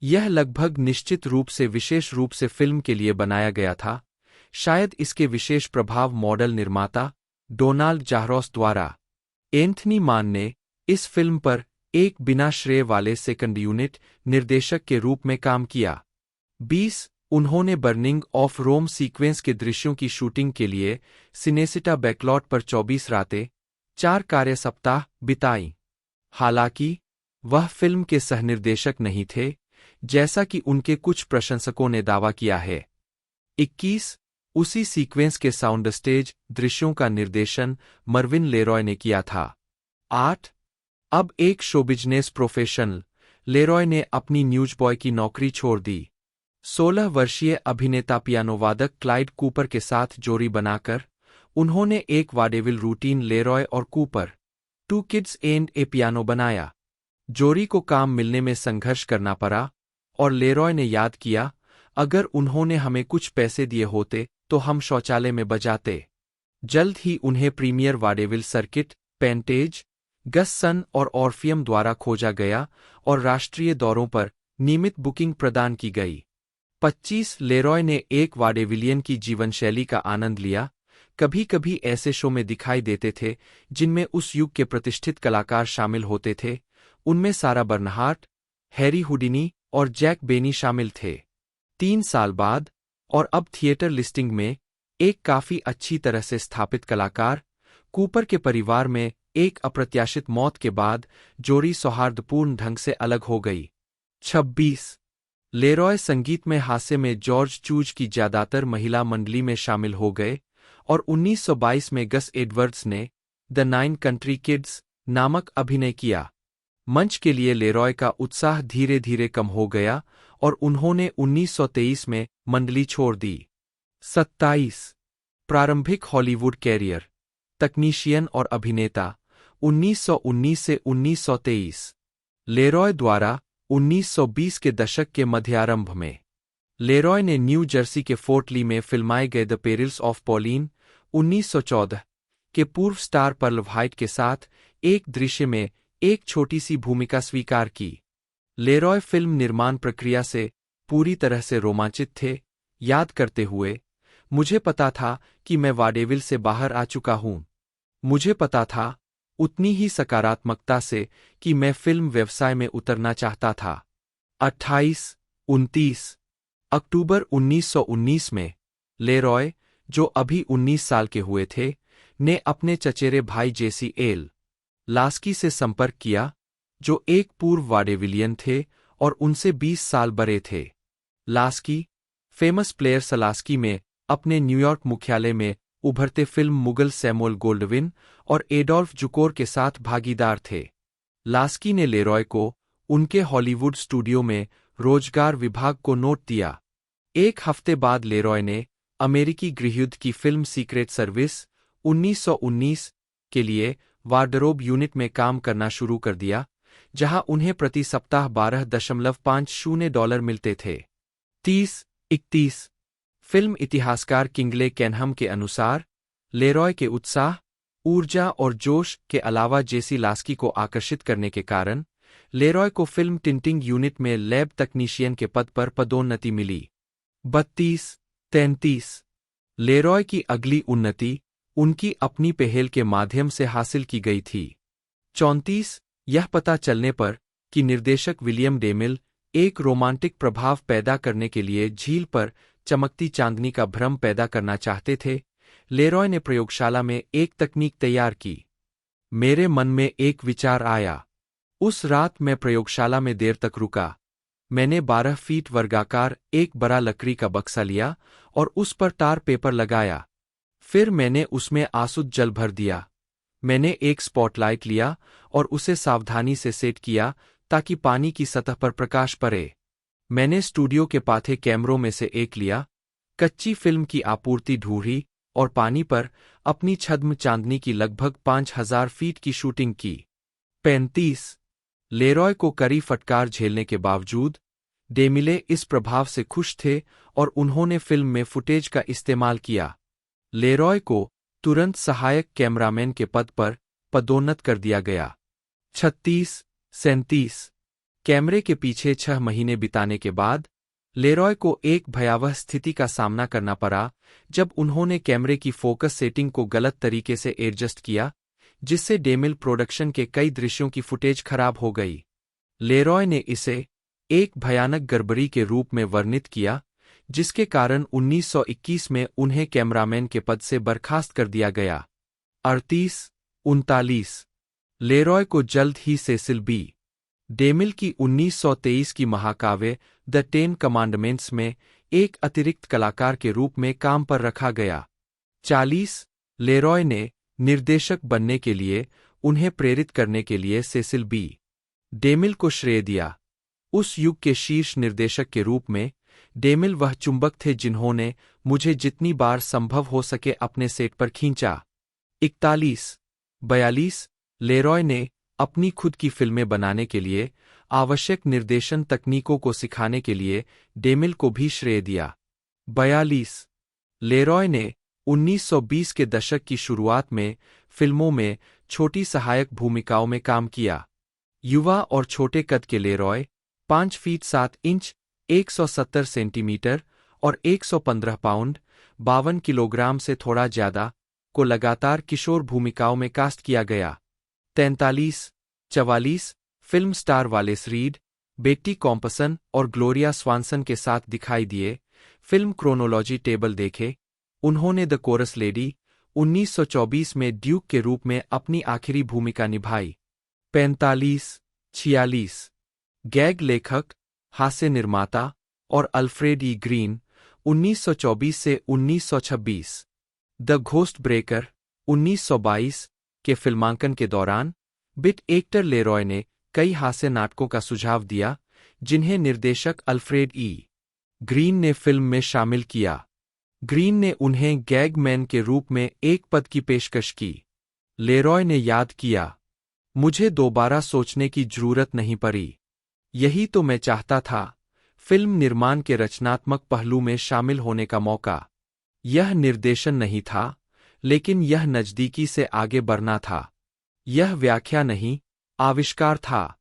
यह लगभग निश्चित रूप से विशेष रूप से फिल्म के लिए बनाया गया था, शायद इसके विशेष प्रभाव मॉडल निर्माता डोनाल्ड जाहरोस द्वारा। एंथनी मान ने इस फिल्म पर एक बिना श्रेय वाले सेकंड यूनिट निर्देशक के रूप में काम किया। 20. उन्होंने बर्निंग ऑफ रोम सीक्वेंस के दृश्यों की शूटिंग के लिए सिनेसिटा बैकलॉट पर 24 रातें 4 कार्य सप्ताह बिताई। हालांकि वह फिल्म के सहनिर्देशक नहीं थे, जैसा कि उनके कुछ प्रशंसकों ने दावा किया है। 21. उसी सीक्वेंस के साउंड स्टेज दृश्यों का निर्देशन मर्विन लेरॉय ने किया था। 8. अब एक शो बिजनेस प्रोफेशनल, लेरॉय ने अपनी न्यूज़बॉय की नौकरी छोड़ दी। 16 वर्षीय अभिनेता पियानोवादक क्लाइड कूपर के साथ जोड़ी बनाकर उन्होंने एक वाडेविल रूटीन लेरॉय और Cooper 2 kids and A piano बनाया। जोड़ी को काम मिलने में संघर्ष करना पड़ा और लेरॉय ने याद किया, अगर उन्होंने हमें कुछ पैसे दिए होते तो हम शौचालय में बजाते। जल्द ही उन्हें प्रीमियर वाडेविल सर्किट, पेंटेज, गस सन और ऑर्फियम द्वारा खोजा गया और राष्ट्रीय दौरों पर नियमित बुकिंग प्रदान की गई। 25. लेरॉय ने एक वाडेविलियन की जीवनशैली का आनंद लिया। कभी कभी ऐसे शो में दिखाई देते थे जिनमें उस युग के प्रतिष्ठित कलाकार शामिल होते थे। उनमें सारा बर्नहार्ट, हैरी हुडिनी और जैक बेनी शामिल थे। 3 साल बाद और अब थिएटर लिस्टिंग में एक काफी अच्छी तरह से स्थापित कलाकार, कूपर के परिवार में एक अप्रत्याशित मौत के बाद जोड़ी सौहार्दपूर्ण ढंग से अलग हो गई। 26. लेरॉय संगीत में हास्य में जॉर्ज चूज की ज्यादातर महिला मंडली में शामिल हो गए और 1922 में गस एडवर्ड्स ने द 9 कंट्री किड्स नामक अभिनय किया। मंच के लिए लेरॉय का उत्साह धीरे धीरे कम हो गया और उन्होंने 1923 में मंडली छोड़ दी। 27. प्रारंभिक हॉलीवुड कैरियर, तकनीशियन और अभिनेता 1919 से 1923। लेरॉय द्वारा 1920 के दशक के मध्यारंभ में लेरॉय ने न्यू जर्सी के फोर्ट ली में फिल्माए गए द पेरिल्स ऑफ पॉलिन 1914 के पूर्व स्टार पर्ल व्हाइट के साथ एक दृश्य में एक छोटी सी भूमिका स्वीकार की। लेरॉय फिल्म निर्माण प्रक्रिया से पूरी तरह से रोमांचित थे, याद करते हुए, मुझे पता था कि मैं वाडेविल से बाहर आ चुका हूं। मुझे पता था उतनी ही सकारात्मकता से कि मैं फिल्म व्यवसाय में उतरना चाहता था। 28-29 अक्टूबर 1919 में लेरॉय, जो अभी 19 साल के हुए थे, ने अपने चचेरे भाई जेसी एल लास्की से संपर्क किया, जो एक पूर्व वाडेविलियन थे और उनसे 20 साल बड़े थे। लास्की, फेमस प्लेयर सलास्की में अपने न्यूयॉर्क मुख्यालय में उभरते फिल्म मुगल सैमुअल गोल्डविन और एडोल्फ जुकोर के साथ भागीदार थे। लास्की ने लेरॉय को उनके हॉलीवुड स्टूडियो में रोजगार विभाग को नोट दिया। एक हफ्ते बाद लेरॉय ने अमेरिकी गृहयुद्ध की फिल्म सीक्रेट सर्विस 1919 के लिए वार्डरोब यूनिट में काम करना शुरू कर दिया, जहां उन्हें प्रति सप्ताह $12.50 मिलते थे। 30-31 फिल्म इतिहासकार किंगले कैनहम के अनुसार लेरॉय के उत्साह, ऊर्जा और जोश के अलावा जेसी लास्की को आकर्षित करने के कारण लेरॉय को फिल्म टिंटिंग यूनिट में लैब तकनीशियन के पद पर पदोन्नति मिली। 32-33 लेरॉय की अगली उन्नति उनकी अपनी पहल के माध्यम से हासिल की गई थी। 34 यह पता चलने पर कि निर्देशक विलियम डेमिल एक रोमांटिक प्रभाव पैदा करने के लिए झील पर चमकती चांदनी का भ्रम पैदा करना चाहते थे, लेरॉय ने प्रयोगशाला में एक तकनीक तैयार की। मेरे मन में एक विचार आया। उस रात मैं प्रयोगशाला में देर तक रुका। मैंने 12 फीट वर्गाकार एक बड़ा लकड़ी का बक्सा लिया और उस पर टार पेपर लगाया। फिर मैंने उसमें आसुत जल भर दिया। मैंने एक स्पॉटलाइट लिया और उसे सावधानी से सेट किया ताकि पानी की सतह पर प्रकाश पड़े। मैंने स्टूडियो के पाथे कैमरों में से एक लिया, कच्ची फिल्म की आपूर्ति ढूंढी और पानी पर अपनी छद्म चांदनी की लगभग 5000 फीट की शूटिंग की। 35 लेरॉय को कड़ी फटकार झेलने के बावजूद डेमिले इस प्रभाव से खुश थे और उन्होंने फिल्म में फुटेज का इस्तेमाल किया। लेरॉय को तुरंत सहायक कैमरामैन के पद पर पदोन्नत कर दिया गया। 36-37 कैमरे के पीछे 6 महीने बिताने के बाद लेरॉय को एक भयावह स्थिति का सामना करना पड़ा जब उन्होंने कैमरे की फोकस सेटिंग को गलत तरीके से एडजस्ट किया, जिससे डेमिल प्रोडक्शन के कई दृश्यों की फुटेज खराब हो गई। लेरॉय ने इसे एक भयानक गड़बड़ी के रूप में वर्णित किया, जिसके कारण 1921 में उन्हें कैमरामैन के पद से बर्खास्त कर दिया गया। 38-39 लेरॉय को जल्द ही सेसिल बी. डेमिल की 1923 की महाकाव्य द 10 कमांडमेंट्स में एक अतिरिक्त कलाकार के रूप में काम पर रखा गया। 40 लेरॉय ने निर्देशक बनने के लिए उन्हें प्रेरित करने के लिए सेसिल बी. डेमिल को श्रेय दिया। उस युग के शीर्ष निर्देशक के रूप में डेमिल वह चुंबक थे जिन्होंने मुझे जितनी बार संभव हो सके अपने सेट पर खींचा। 41-42 लेरॉय ने अपनी खुद की फिल्में बनाने के लिए आवश्यक निर्देशन तकनीकों को सिखाने के लिए डेमिल को भी श्रेय दिया। 42 लेरॉय ने 1920 के दशक की शुरुआत में फिल्मों में छोटी सहायक भूमिकाओं में काम किया। युवा और छोटे कद के लेरॉय 5 फीट 7 इंच 170 सेंटीमीटर और 115 पाउंड 52 किलोग्राम से थोड़ा ज्यादा को लगातार किशोर भूमिकाओं में कास्ट किया गया। 43-44 फिल्म स्टार वालेस रीड, बेट्टी कॉम्पसन और ग्लोरिया स्वानसन के साथ दिखाई दिए। फिल्म क्रोनोलॉजी टेबल देखे। उन्होंने द कोरस लेडी 1924 में ड्यूक के रूप में अपनी आखिरी भूमिका निभाई। 45-46 गैग लेखक, हास्य निर्माता और अल्फ्रेड ई. ग्रीन 1924 से 1926। द घोस्ट ब्रेकर 1922 के फिल्मांकन के दौरान बिट एक्टर लेरॉय ने कई हास्य नाटकों का सुझाव दिया, जिन्हें निर्देशक अल्फ्रेड ई. ग्रीन ने फिल्म में शामिल किया। ग्रीन ने उन्हें गैग मैन के रूप में एक पद की पेशकश की। लेरॉय ने याद किया, मुझे दोबारा सोचने की जरूरत नहीं पड़ी। यही तो मैं चाहता था, फिल्म निर्माण के रचनात्मक पहलू में शामिल होने का मौका। यह निर्देशन नहीं था, लेकिन यह नज़दीकी से आगे बढ़ना था। यह व्याख्या नहीं, आविष्कार था।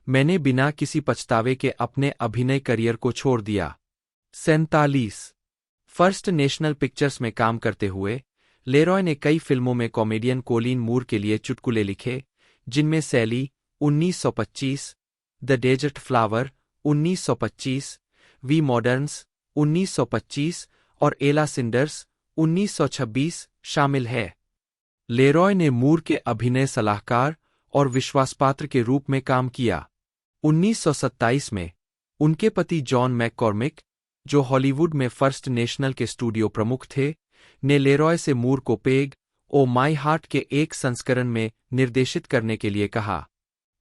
मैंने बिना किसी पछतावे के अपने अभिनय करियर को छोड़ दिया। 47 फर्स्ट नेशनल पिक्चर्स में काम करते हुए लेरॉय ने कई फिल्मों में कॉमेडियन कोलिन मूर के लिए चुटकुले लिखे, जिनमें Sally 1925, the desert flower 1925, we moderns 1925 और एला सिंडर्स 1926 शामिल है। लेरॉय ने मूर के अभिनय सलाहकार और विश्वासपात्र के रूप में काम किया। 1927 में उनके पति जॉन मैककॉर्मिक, जो हॉलीवुड में फर्स्ट नेशनल के स्टूडियो प्रमुख थे, ने लेरॉय से मूर को पेग ओ माई हार्ट के एक संस्करण में निर्देशित करने के लिए कहा।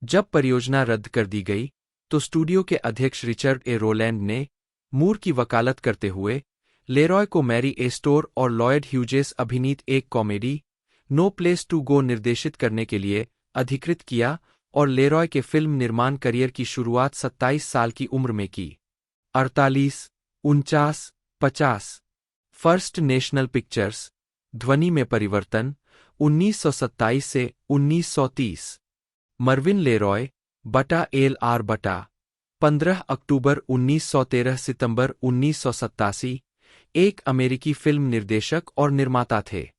जब परियोजना रद्द कर दी गई, तो स्टूडियो के अध्यक्ष रिचर्ड ए. रोलैंड ने मूर की वकालत करते हुए लेरॉय को मैरी एस्टोर और लॉयड ह्यूजेस अभिनीत एक comedy no place to go निर्देशित करने के लिए अधिकृत किया और लेरॉय के फिल्म निर्माण करियर की शुरुआत 27 साल की उम्र में की। 48, 49, 50। फर्स्ट नेशनल पिक्चर्स, ध्वनि में परिवर्तन, 1927 से 1930। मर्विन लेरॉय, बटा एल.आर. बटा, 15 अक्टूबर 1913 सितंबर 1987, एक अमेरिकी फिल्म निर्देशक और निर्माता थे।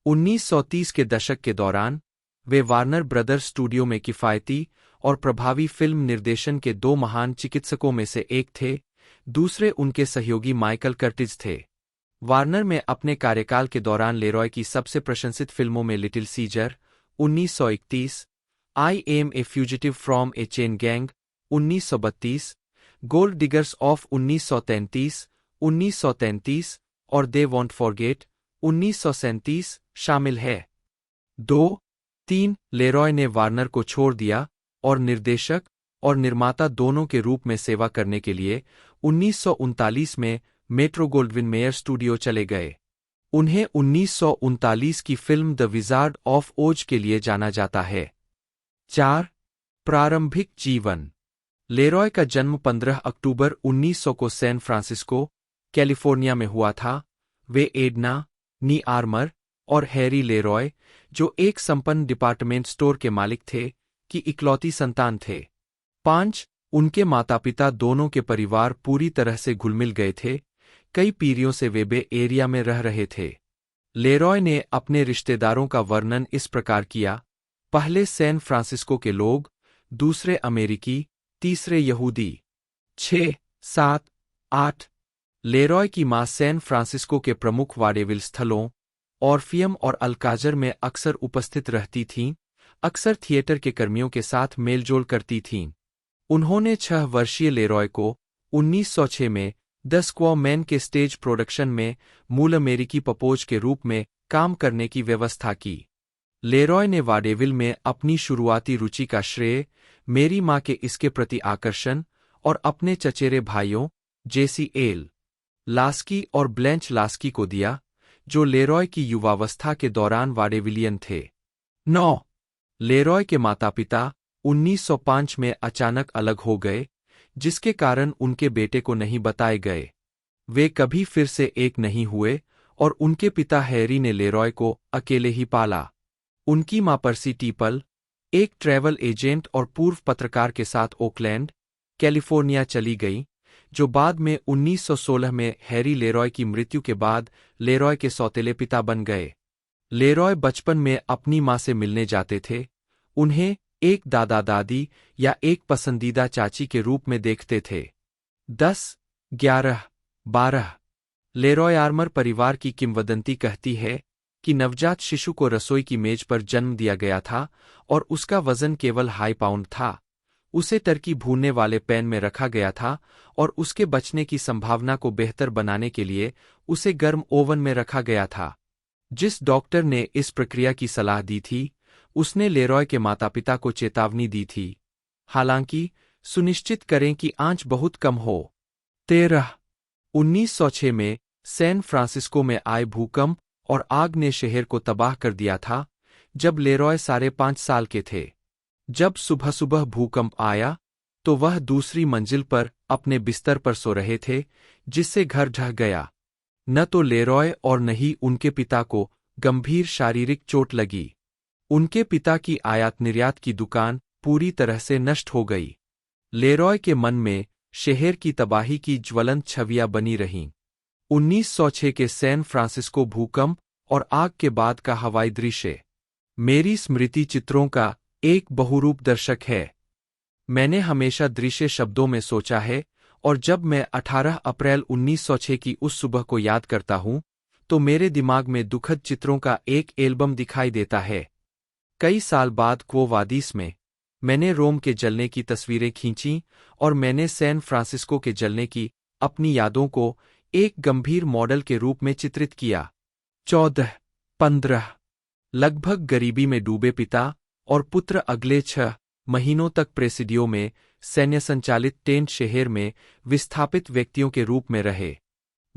1930 के दशक के दौरान, वे वार्नर ब्रदर्स स्टूडियो में किफ़ायती और प्रभावी फिल्म निर्देशन के दो महान चिकित्सकों में से एक थे, दूसरे उनके सहयोगी माइकल कर्टिज थे। वार्नर में अपने कार्यकाल के दौरान लेरॉय की सबसे प्रशंसित फिल्मों में little Caesar, 1931, I am a fugitive from a chain gang, 1932, gold diggers of 1933 और दे वॉन्ट फॉरगेट, 1937 शामिल है। 2-3 लेरॉय ने वार्नर को छोड़ दिया और निर्देशक और निर्माता दोनों के रूप में सेवा करने के लिए 1939 में मेट्रो गोल्डविन मेयर स्टूडियो चले गए। उन्हें 1939 की फिल्म द विजार्ड ऑफ ओज के लिए जाना जाता है। 4. प्रारंभिक जीवन। लेरॉय का जन्म 15 अक्टूबर 1900 को सैन फ्रांसिस्को, कैलिफोर्निया में हुआ था। वे एडना, नी आर्मर और हैरी लेरॉय, जो एक संपन्न डिपार्टमेंट स्टोर के मालिक थे, की इकलौती संतान थे। 5. उनके माता-पिता दोनों के परिवार पूरी तरह से घुलमिल गए थे, कई पीढ़ियों से वे बे एरिया में रह रहे थे। लेरॉय ने अपने रिश्तेदारों का वर्णन इस प्रकार किया: पहले सैन फ्रांसिस्को के लोग, दूसरे अमेरिकी, तीसरे यहूदी। 6, 7, 8। लेरॉय की मां सैन फ्रांसिस्को के प्रमुख वाडेविल स्थलों, ऑर्फियम और अल्काजर में अक्सर उपस्थित रहती थीं, अक्सर थिएटर के कर्मियों के साथ मेलजोल करती थीं। उन्होंने 6 वर्षीय लेरॉय को 1906 में द स्क्वॉ मैन के स्टेज प्रोडक्शन में मूल अमेरिकी पपोज के रूप में काम करने की व्यवस्था की। लेरॉय ने वाडेविल में अपनी शुरुआती रुचि का श्रेय मेरी मां के इसके प्रति आकर्षण और अपने चचेरे भाइयों जेसी एल. लास्की और ब्लेंच लास्की को दिया, जो लेरॉय की युवावस्था के दौरान वाडेविलियन थे। 9. लेरॉय के माता-पिता 1905 में अचानक अलग हो गए, जिसके कारण उनके बेटे को नहीं बताए गए। वे कभी फिर से एक नहीं हुए और उनके पिता हैरी ने लेरॉय को अकेले ही पाला। उनकी मां पर्सी टीपल, एक ट्रैवल एजेंट और पूर्व पत्रकार के साथ ओकलैंड, कैलिफोर्निया चली गई, जो बाद में 1916 में हैरी लेरॉय की मृत्यु के बाद लेरॉय के सौतेले पिता बन गए। लेरॉय बचपन में अपनी मां से मिलने जाते थे, उन्हें एक दादा-दादी या एक पसंदीदा चाची के रूप में देखते थे। 10, 11, 12। लेरॉय आर्मर परिवार की किंवदंती कहती है कि नवजात शिशु को रसोई की मेज पर जन्म दिया गया था और उसका वजन केवल 2.5 पाउंड था। उसे टर्की भूनने वाले पैन में रखा गया था और उसके बचने की संभावना को बेहतर बनाने के लिए उसे गर्म ओवन में रखा गया था। जिस डॉक्टर ने इस प्रक्रिया की सलाह दी थी, उसने लेरॉय के माता-पिता को चेतावनी दी थी, हालांकि सुनिश्चित करें कि आंच बहुत कम हो। 13. 1906 में सैन फ्रांसिस्को में आए भूकंप और आग ने शहर को तबाह कर दिया था, जब लेरॉय 5.5 साल के थे। जब सुबह सुबह भूकंप आया, तो वह दूसरी मंजिल पर अपने बिस्तर पर सो रहे थे, जिससे घर ढह गया। न तो लेरॉय और न ही उनके पिता को गंभीर शारीरिक चोट लगी। उनके पिता की आयात निर्यात की दुकान पूरी तरह से नष्ट हो गई। लेरॉय के मन में शहर की तबाही की ज्वलंत छवियां बनी रहीं। 1906 के सैन फ्रांसिस्को भूकंप और आग के बाद का हवाई दृश्य मेरी स्मृति चित्रों का एक बहुरूप दर्शक है। मैंने हमेशा दृश्य शब्दों में सोचा है, और जब मैं 18 अप्रैल 1906 की उस सुबह को याद करता हूं, तो मेरे दिमाग में दुखद चित्रों का एक एल्बम दिखाई देता है। कई साल बाद क्वो वादिस में मैंने रोम के जलने की तस्वीरें खींची और मैंने सैन फ्रांसिस्को के जलने की अपनी यादों को एक गंभीर मॉडल के रूप में चित्रित किया। 14, 15। लगभग गरीबी में डूबे पिता और पुत्र अगले 6 महीनों तक प्रेसिडियो में सैन्य संचालित टेंट शहर में विस्थापित व्यक्तियों के रूप में रहे।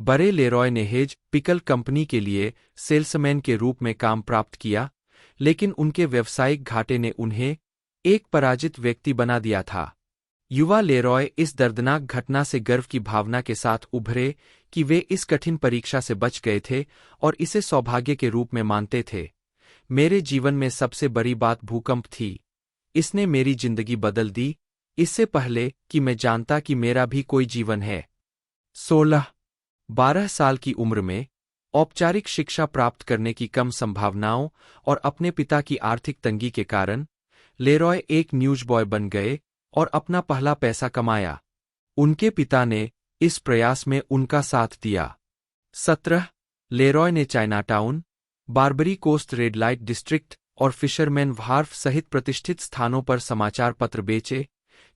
बड़े लेरॉय ने हेज पिकल कंपनी के लिए सेल्समैन के रूप में काम प्राप्त किया, लेकिन उनके व्यावसायिक घाटे ने उन्हें एक पराजित व्यक्ति बना दिया था। युवा लेरॉय इस दर्दनाक घटना से गर्व की भावना के साथ उभरे कि वे इस कठिन परीक्षा से बच गए थे और इसे सौभाग्य के रूप में मानते थे। मेरे जीवन में सबसे बड़ी बात भूकंप थी। इसने मेरी जिंदगी बदल दी, इससे पहले कि मैं जानता कि मेरा भी कोई जीवन है। 12 साल की उम्र में औपचारिक शिक्षा प्राप्त करने की कम संभावनाओं और अपने पिता की आर्थिक तंगी के कारण लेरॉय एक न्यूज बॉय बन गए और अपना पहला पैसा कमाया। उनके पिता ने इस प्रयास में उनका साथ दिया। 17 लेरॉय ने Chinatown, Barbary Coast red light district और फिशरमैन व्हार्फ सहित प्रतिष्ठित स्थानों पर समाचार पत्र बेचे,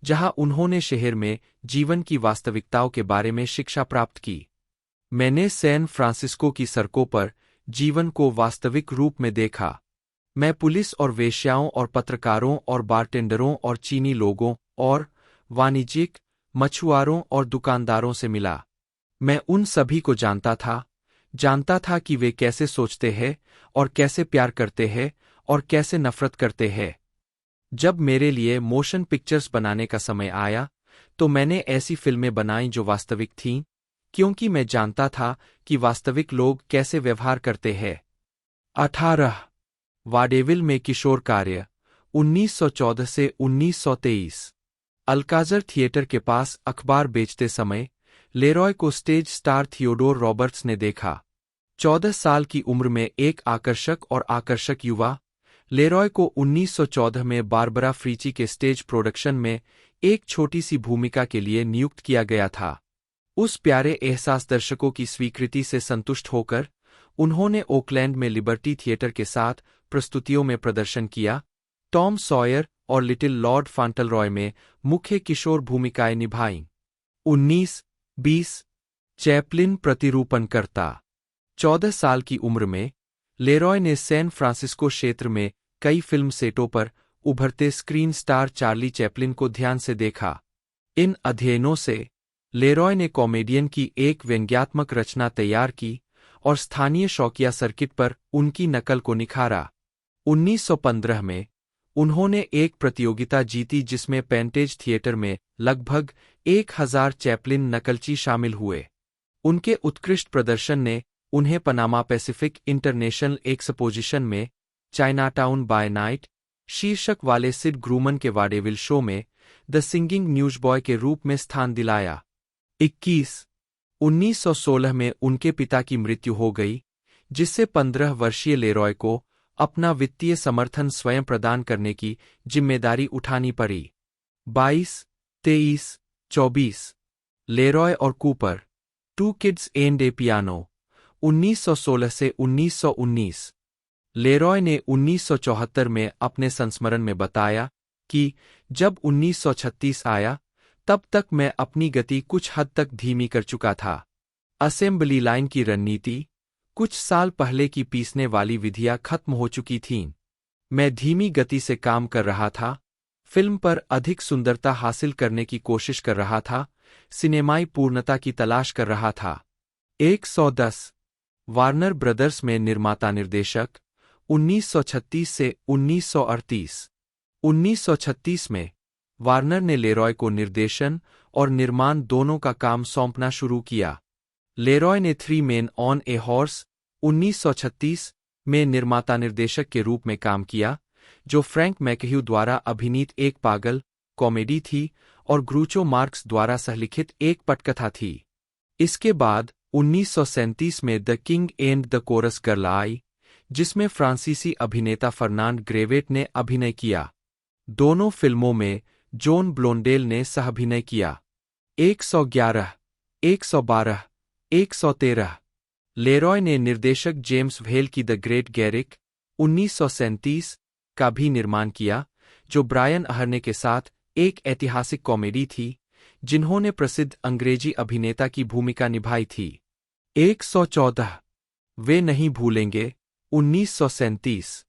जहां उन्होंने शहर में जीवन की वास्तविकताओं के बारे में शिक्षा प्राप्त की। मैंने सैन फ्रांसिस्को की सड़कों पर जीवन को वास्तविक रूप में देखा। मैं पुलिस और वेश्याओं और पत्रकारों और बारटेंडरों और चीनी लोगों और वाणिज्यिक मछुआरों और दुकानदारों से मिला। मैं उन सभी को जानता था कि वे कैसे सोचते हैं और कैसे प्यार करते हैं और कैसे नफरत करते हैं। जब मेरे लिए मोशन पिक्चर्स बनाने का समय आया, तो मैंने ऐसी फिल्में बनाईं जो वास्तविक थीं, क्योंकि मैं जानता था कि वास्तविक लोग कैसे व्यवहार करते हैं। 18 वाडेविल में किशोर कार्य 1914 से 1923। अल्काज़र थिएटर के पास अखबार बेचते समय लेरॉय को स्टेज स्टार थियोडोर रॉबर्ट्स ने देखा। 14 साल की उम्र में एक आकर्षक युवा लेरॉय को 1914 में बारबरा फ्रीची के स्टेज प्रोडक्शन में एक छोटी सी भूमिका के लिए नियुक्त किया गया था। उस प्यारे एहसास दर्शकों की स्वीकृति से संतुष्ट होकर उन्होंने ओकलैंड में लिबर्टी थिएटर के साथ प्रस्तुतियों में प्रदर्शन किया। टॉम सॉयर और लिटिल लॉर्ड फांटलरॉय में मुख्य किशोर भूमिकाएं निभाईं। 19-20 चैपलिन प्रतिरूपणकर्ता 14 साल की उम्र में लेरॉय ने सैन फ्रांसिस्को क्षेत्र में कई फिल्म सेटों पर उभरते स्क्रीन स्टार चार्ली चैपलिन को ध्यान से देखा। इन अध्ययनों से लेरॉय ने कॉमेडियन की एक व्यंग्यात्मक रचना तैयार की और स्थानीय शौकिया सर्किट पर उनकी नकल को निखारा। 1915 में उन्होंने एक प्रतियोगिता जीती जिसमें पेंटेज थिएटर में लगभग 1000 चैपलिन नकलची शामिल हुए। उनके उत्कृष्ट प्रदर्शन ने उन्हें पनामा पैसिफिक इंटरनेशनल एक्सपोजिशन में चाइनाटाउन बाय नाइट शीर्षक वाले सिड ग्रूमन के वाडेविल शो में द सिंगिंग न्यूज बॉय के रूप में स्थान दिलाया। 1916 में उनके पिता की मृत्यु हो गई, जिससे 15 वर्षीय लेरॉय को अपना वित्तीय समर्थन स्वयं प्रदान करने की जिम्मेदारी उठानी पड़ी। 22-23-24 लेरॉय और Cooper 2 kids and A piano 1916 से 1919। लेरॉय ने 1974 में अपने संस्मरण में बताया कि जब 1936 आया, तब तक मैं अपनी गति कुछ हद तक धीमी कर चुका था। असेंबली लाइन की रणनीति, कुछ साल पहले की पीसने वाली विधियां खत्म हो चुकी थीं। मैं धीमी गति से काम कर रहा था, फिल्म पर अधिक सुंदरता हासिल करने की कोशिश कर रहा था, सिनेमाई पूर्णता की तलाश कर रहा था। 110 वार्नर ब्रदर्स में निर्माता निर्देशक 1936 से 1938। 1936 में वार्नर ने लेरॉय को निर्देशन और निर्माण दोनों का काम सौंपना शुरू किया। लेरॉय ने 3 मेन ऑन ए हॉर्स 1936 में निर्माता निर्देशक के रूप में काम किया, जो फ्रैंक मैकह्यू द्वारा अभिनीत एक पागल कॉमेडी थी और ग्रूचो मार्क्स द्वारा सहलिखित एक पटकथा थी। इसके बाद 1937 में the king and the coarse girl I, जिसमें फ्रांसीसी अभिनेता फर्नांड ग्रेवेट ने अभिनय किया। दोनों फिल्मों में जॉन ब्लोंडेल ने सह-अभिनय किया। 111, 112, 113 लेरॉय ने निर्देशक जेम्स व्हेल की द ग्रेट गैरिक 1937 का भी निर्माण किया, जो ब्रायन अहर्ने के साथ एक ऐतिहासिक कॉमेडी थी, जिन्होंने प्रसिद्ध अंग्रेजी अभिनेता की भूमिका निभाई थी। 114 वे नहीं भूलेंगे 1937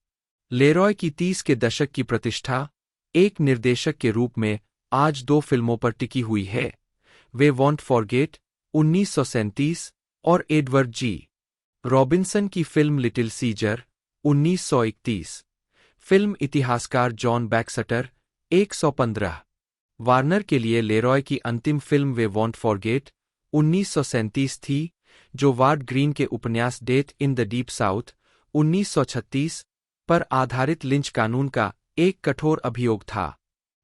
लेरॉय की 30 के दशक की प्रतिष्ठा एक निर्देशक के रूप में आज 2 फिल्मों पर टिकी हुई है। वे वॉन्ट फॉरगेट 1937 और एडवर्ड जी रॉबिन्सन की फिल्म लिटिल सीजर 1931। फिल्म इतिहासकार जॉन बैक्सटर 115 वार्नर के लिए लेरॉय की अंतिम फिल्म वे वॉन्ट फॉरगेट 1937 थी, जो वार्ड ग्रीन के उपन्यास death in the deep south 1936 पर आधारित लिंच कानून का एक कठोर अभियोग था।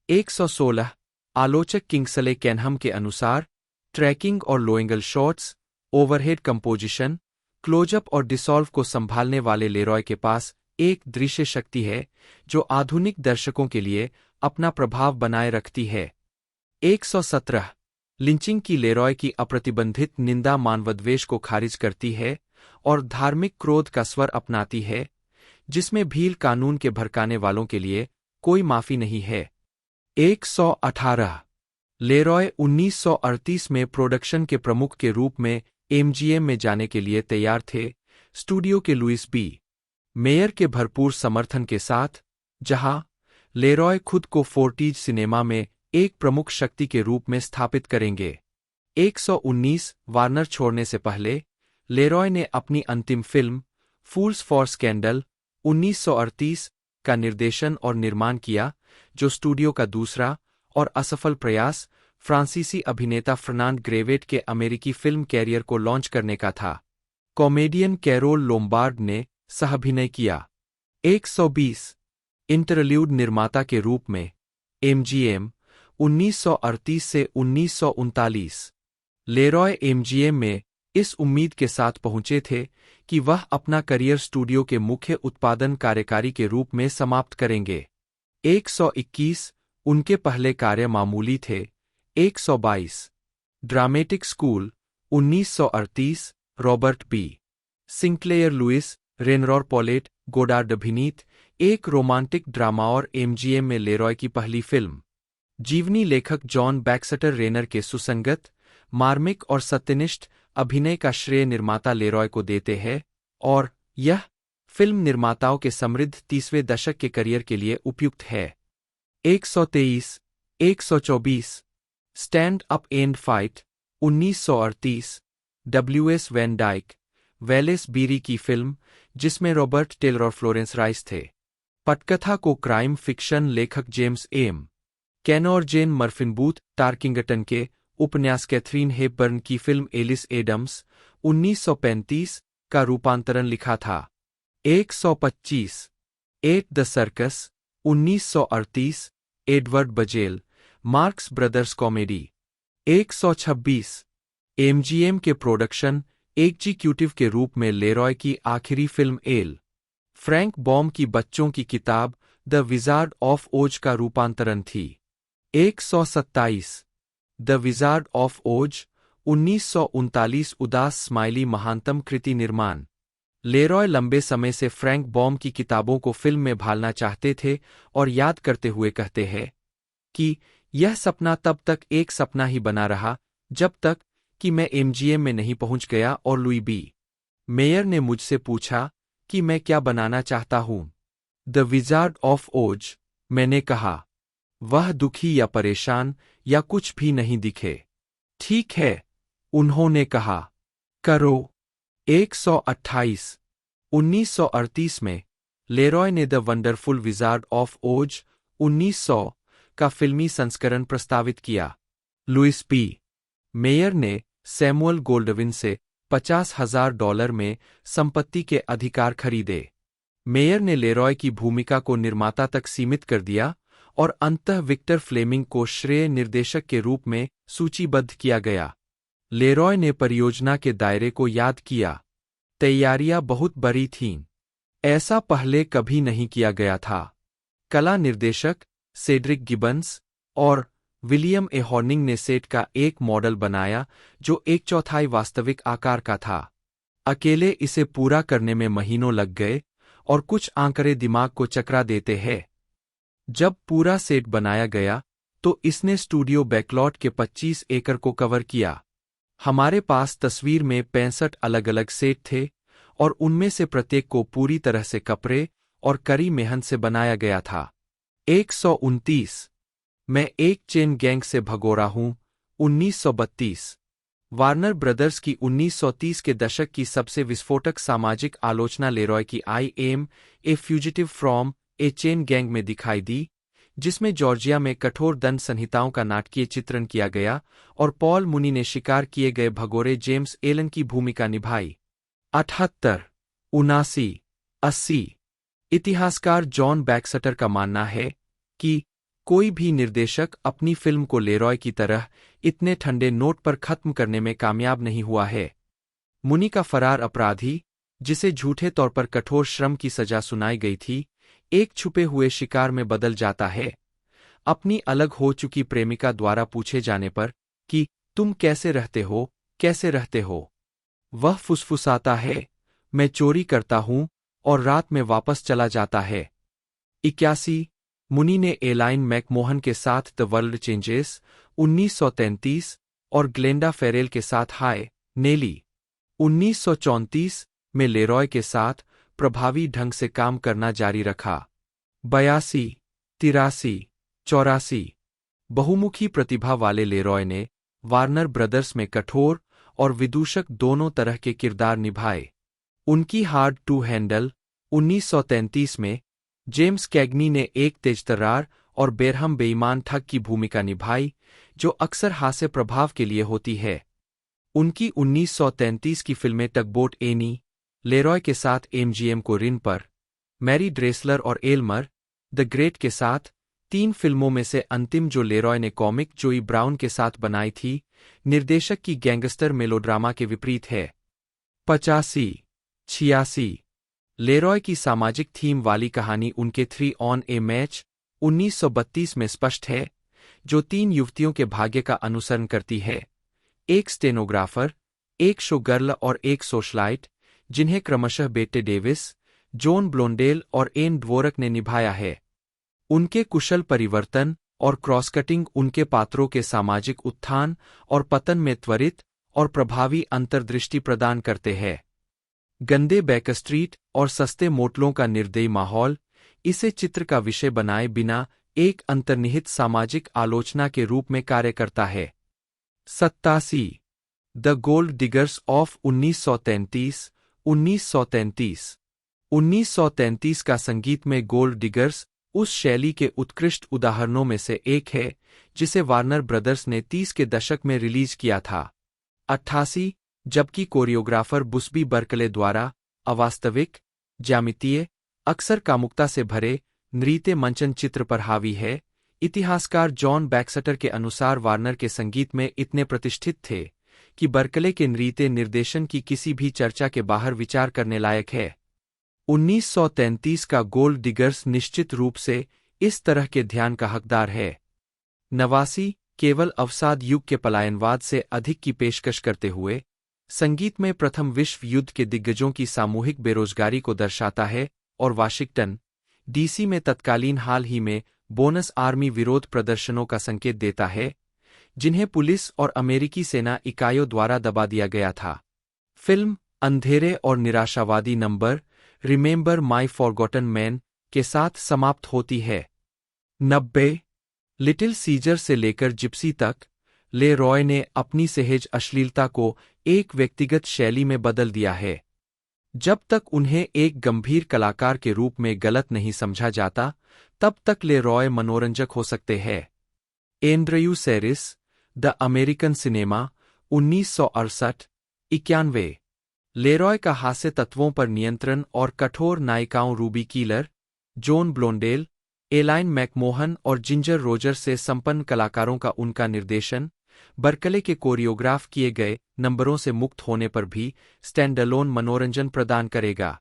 116 आलोचक किंग्सले कैनहम के अनुसार ट्रैकिंग और लोएंगल शॉट्स, ओवरहेड कंपोजिशन, क्लोजअप और डिसॉल्व को संभालने वाले लेरॉय के पास एक दृश्य शक्ति है जो आधुनिक दर्शकों के लिए अपना प्रभाव बनाए रखती है। 117 लिंचिंग की लेरॉय की अप्रतिबंधित निंदा मानवद्वेष को खारिज करती है और धार्मिक क्रोध का स्वर अपनाती है, जिसमें भील कानून के भड़काने वालों के लिए कोई माफी नहीं है। 118 लेरॉय 1938 में प्रोडक्शन के प्रमुख के रूप में एमजीएम में जाने के लिए तैयार थे, स्टूडियो के लुइस बी मेयर के भरपूर समर्थन के साथ, जहां लेरॉय खुद को फोर्टीज सिनेमा में एक प्रमुख शक्ति के रूप में स्थापित करेंगे। 119 वार्नर छोड़ने से पहले लेरॉय ने अपनी अंतिम फिल्म फूल्स फॉर स्कैंडल 1938 का निर्देशन और निर्माण किया, जो स्टूडियो का दूसरा और असफल प्रयास फ्रांसीसी अभिनेता फर्नांड ग्रेवेट के अमेरिकी फिल्म कैरियर को लॉन्च करने का था। कॉमेडियन कैरोल लोम्बार्ड ने सह-अभिनय किया। 120 इंटरल्यूड निर्माता के रूप में एमजीएम 1938 से 1939 लेरॉय एमजीएम में इस उम्मीद के साथ पहुंचे थे कि वह अपना करियर स्टूडियो के मुख्य उत्पादन कार्यकारी के रूप में समाप्त करेंगे। 121 उनके पहले कार्य मामूली थे। 122 dramatic school 1938 Robert B Sinclair Luise, Rainer Paulette, Goddard अभिनीत एक रोमांटिक ड्रामा और एमजीएम में लेरॉय की पहली फिल्म। जीवनी लेखक जॉन बैक्सटर रेनर के सुसंगत, मार्मिक और सत्यनिष्ठ अभिनय का श्रेय निर्माता लेरॉय को देते हैं और यह फिल्म निर्माताओं के समृद्ध 30वें दशक के करियर के लिए उपयुक्त है। 123 124 stand up and fight 1938 WS Van Dyke, Wallace Beery की फिल्म, जिसमें रॉबर्ट टेलर और फ्लोरेंस राइस थे। पटकथा को क्राइम फिक्शन लेखक जेम्स एम कैन और जेन मर्फिन बूथ टार्किंगटन के उपन्यास कैथरीन हेपबर्न की फिल्म एलिस एडम्स 1935 का रूपांतरण लिखा था। 125 at the circus 1938 Edward Buzzell, Marx Brothers comedy. 126 MGM के प्रोडक्शन एग्जीक्यूटिव के रूप में लेरॉय की आखिरी फिल्म एल फ्रैंक बॉम की बच्चों की किताब द विजार्ड ऑफ ओज का रूपांतरण थी। 127 द विजार्ड ऑफ ओज 1939 उदास स्माइली महानतम कृति निर्माण। लेरॉय लंबे समय से फ्रैंक बॉम की किताबों को फिल्म में ढालना चाहते थे और याद करते हुए कहते हैं कि यह सपना तब तक एक सपना ही बना रहा जब तक कि मैं एमजीएम में नहीं पहुंच गया और लुई बी मेयर ने मुझसे पूछा कि मैं क्या बनाना चाहता हूं। द विजार्ड ऑफ ओज, मैंने कहा। वह दुखी या परेशान या कुछ भी नहीं दिखे। ठीक है, उन्होंने कहा, करो। 128 1938 में लेरॉय ने द वंडरफुल विजार्ड ऑफ ओज 1900 का फिल्मी संस्करण प्रस्तावित किया। लुइस पी मेयर ने सैमुअल गोल्डविन से $50,000 में संपत्ति के अधिकार खरीदे। मेयर ने लेरॉय की भूमिका को निर्माता तक सीमित कर दिया और अंततः विक्टर फ्लेमिंग को श्रेय निर्देशक के रूप में सूचीबद्ध किया गया। लेरॉय ने परियोजना के दायरे को याद किया। तैयारियां बहुत बड़ी थीं। ऐसा पहले कभी नहीं किया गया था। कला निर्देशक सेड्रिक गिबन्स और विलियम ए हॉर्निंग ने सेट का एक मॉडल बनाया जो 1/4 वास्तविक आकार का था। अकेले इसे पूरा करने में महीनों लग गए और कुछ आंकड़े दिमाग को चकरा देते हैं। जब पूरा सेट बनाया गया तो इसने स्टूडियो बैकलॉट के 25 एकड़ को कवर किया। हमारे पास तस्वीर में 65 अलग-अलग सेट थे और उनमें से प्रत्येक को पूरी तरह से कपड़े और कड़ी मेहनत से बनाया गया था। 129 मैं एक चेन गैंग से भगोड़ा हूं 1932 वार्नर ब्रदर्स की 1930 के दशक की सबसे विस्फोटक सामाजिक आलोचना लेरॉय की I am a fugitive from a chain gang में दिखाई दी, जिसमें जॉर्जिया में कठोर दंड संहिताओं का नाटकीय चित्रण किया गया और पॉल मुनी ने शिकार किए गए भगोड़े जेम्स एलन की भूमिका निभाई। 78, 79, 80। इतिहासकार जॉन बैक्सटर का मानना है कि कोई भी निर्देशक अपनी फिल्म को लेरॉय की तरह इतने ठंडे नोट पर खत्म करने में कामयाब नहीं हुआ है। मुनी का फरार अपराधी, जिसे झूठे तौर पर कठोर श्रम की सजा सुनाई गई थी, एक छुपे हुए शिकार में बदल जाता है। अपनी अलग हो चुकी प्रेमिका द्वारा पूछे जाने पर कि तुम कैसे रहते हो, वह फुसफुसाता है, मैं चोरी करता हूं और रात में वापस चला जाता है। 81, मुनी ने एलाइन मैकमोहन के साथ द वर्ल्ड चेंजेस 1933 और ग्लेंडा फेरेल के साथ हाय नेली 1934 में लेरॉय के साथ प्रभावी ढंग से काम करना जारी रखा। 82, 83, 84। बहुमुखी प्रतिभा वाले लेरॉय ने वार्नर ब्रदर्स में कठोर और विदूषक दोनों तरह के किरदार निभाए। उनकी हार्ड टू हैंडल 1933 में जेम्स कैग्नी ने एक तेजतर्रार और बेरहम बेईमान ठग की भूमिका निभाई, जो अक्सर हास्य प्रभाव के लिए होती है। उनकी 1933 की फिल्में टगबोट एनी, लेरॉय के साथ एमजीएम को रिन पर, मैरी ड्रेसलर और एल्मर द ग्रेट के साथ, 3 फिल्मों में से अंतिम जो लेरॉय ने कॉमिक जोई ब्राउन के साथ बनाई थी, निर्देशक की गैंगस्टर मेलोड्रामा के विपरीत है। 85, 86। लेरॉय की सामाजिक थीम वाली कहानी उनके 3 ऑन ए मैच 1932 में स्पष्ट है, जो 3 युवतियों के भाग्य का अनुसरण करती है, एक स्टेनोग्राफर, एक शो गर्ल और एक सोशलाइट, जिन्हें क्रमशः बेटे डेविस, जॉन ब्लोंडेल और एन ड्वोरक ने निभाया है। उनके कुशल परिवर्तन और क्रॉसकटिंग उनके पात्रों के सामाजिक उत्थान और पतन में त्वरित और प्रभावी अंतर्दृष्टि प्रदान करते हैं। गंदे बैकस्ट्रीट और सस्ते मोटलों का निर्दयी माहौल इसे चित्र का विषय बनाए बिना एक अंतर्निहित सामाजिक आलोचना के रूप में कार्य करता है। 87, द गोल्ड डिगर्स ऑफ 1933, 1933। 1933 का संगीत में गोल्ड डिगर्स उस शैली के उत्कृष्ट उदाहरणों में से एक है जिसे वार्नर ब्रदर्स ने 30 के दशक में रिलीज किया था। 88, जबकि कोरियोग्राफर बुस्बी बर्कले द्वारा अवास्तविक, ज्यामितीय, अक्सर कामुकता से भरे नृत्य मंचन चित्र पर हावी है। इतिहासकार जॉन बैक्सटर के अनुसार वार्नर के संगीत में इतने प्रतिष्ठित थे कि बर्कले के नृत्य निर्देशन की किसी भी चर्चा के बाहर विचार करने लायक है। 1933 का गोल्ड डिगर्स निश्चित रूप से इस तरह के ध्यान का हकदार है। 89, केवल अवसाद युग के पलायनवाद से अधिक की पेशकश करते हुए, संगीत में प्रथम विश्व युद्ध के दिग्गजों की सामूहिक बेरोजगारी को दर्शाता है और वाशिंगटन, डीसी में तत्कालीन हाल ही में बोनस आर्मी विरोध प्रदर्शनों का संकेत देता है, जिन्हें पुलिस और अमेरिकी सेना इकाइयों द्वारा दबा दिया गया था। फिल्म अंधेरे और निराशावादी number remember my forgotten man के साथ समाप्त होती है। 90, लिटिल सीजर से लेकर जिप्सी तक, ले रॉय ने अपनी सहज अश्लीलता को एक व्यक्तिगत शैली में बदल दिया है। जब तक उन्हें एक गंभीर कलाकार के रूप में गलत नहीं समझा जाता, तब तक ले रॉय मनोरंजक हो सकते हैं। Andrew Sarris, the American cinema 1968, 91। LeRoy का हास्य तत्वों पर नियंत्रण और कठोर नायिकाओं Ruby Keeler, Joan Blondell, Aline MacMahon और जिंजर रोजर से संपन्न कलाकारों का उनका निर्देशन, बर्कले के कोरियोग्राफ किए गए नंबरों से मुक्त होने पर भी स्टैंडअलोन मनोरंजन प्रदान करेगा।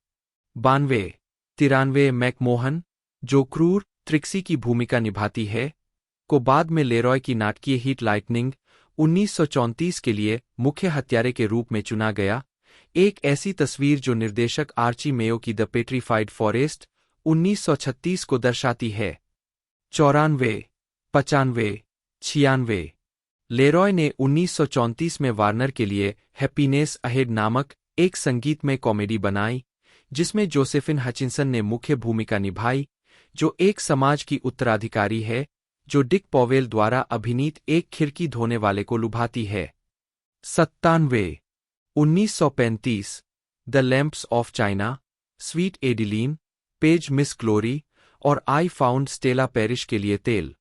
92, 93 मैकमोहन, जो क्रूर त्रिक्सी की भूमिका निभाती है, को बाद में लेरॉय की नाटकीय हीट लाइटनिंग 1934 के लिए मुख्य हत्यारे के रूप में चुना गया, एक ऐसी तस्वीर जो निर्देशक आर्ची मेयो की द पेट्रीफाइड फॉरेस्ट 1936 को दर्शाती है। 94, 95, 96। लेरॉय ने 1934 में वार्नर के लिए हैप्पीनेस अहेड नामक एक संगीतमय कॉमेडी बनाई, जिसमें जोसेफिन हचिंसन ने मुख्य भूमिका निभाई, जो एक समाज की उत्तराधिकारी है जो डिक पॉवेल द्वारा अभिनीत एक खिड़की धोने वाले को लुभाती है। 97, 1935, the lamps of China, sweet Adeline, page Miss Glory और आई फाउंड स्टेला पेरिश के लिए तेल।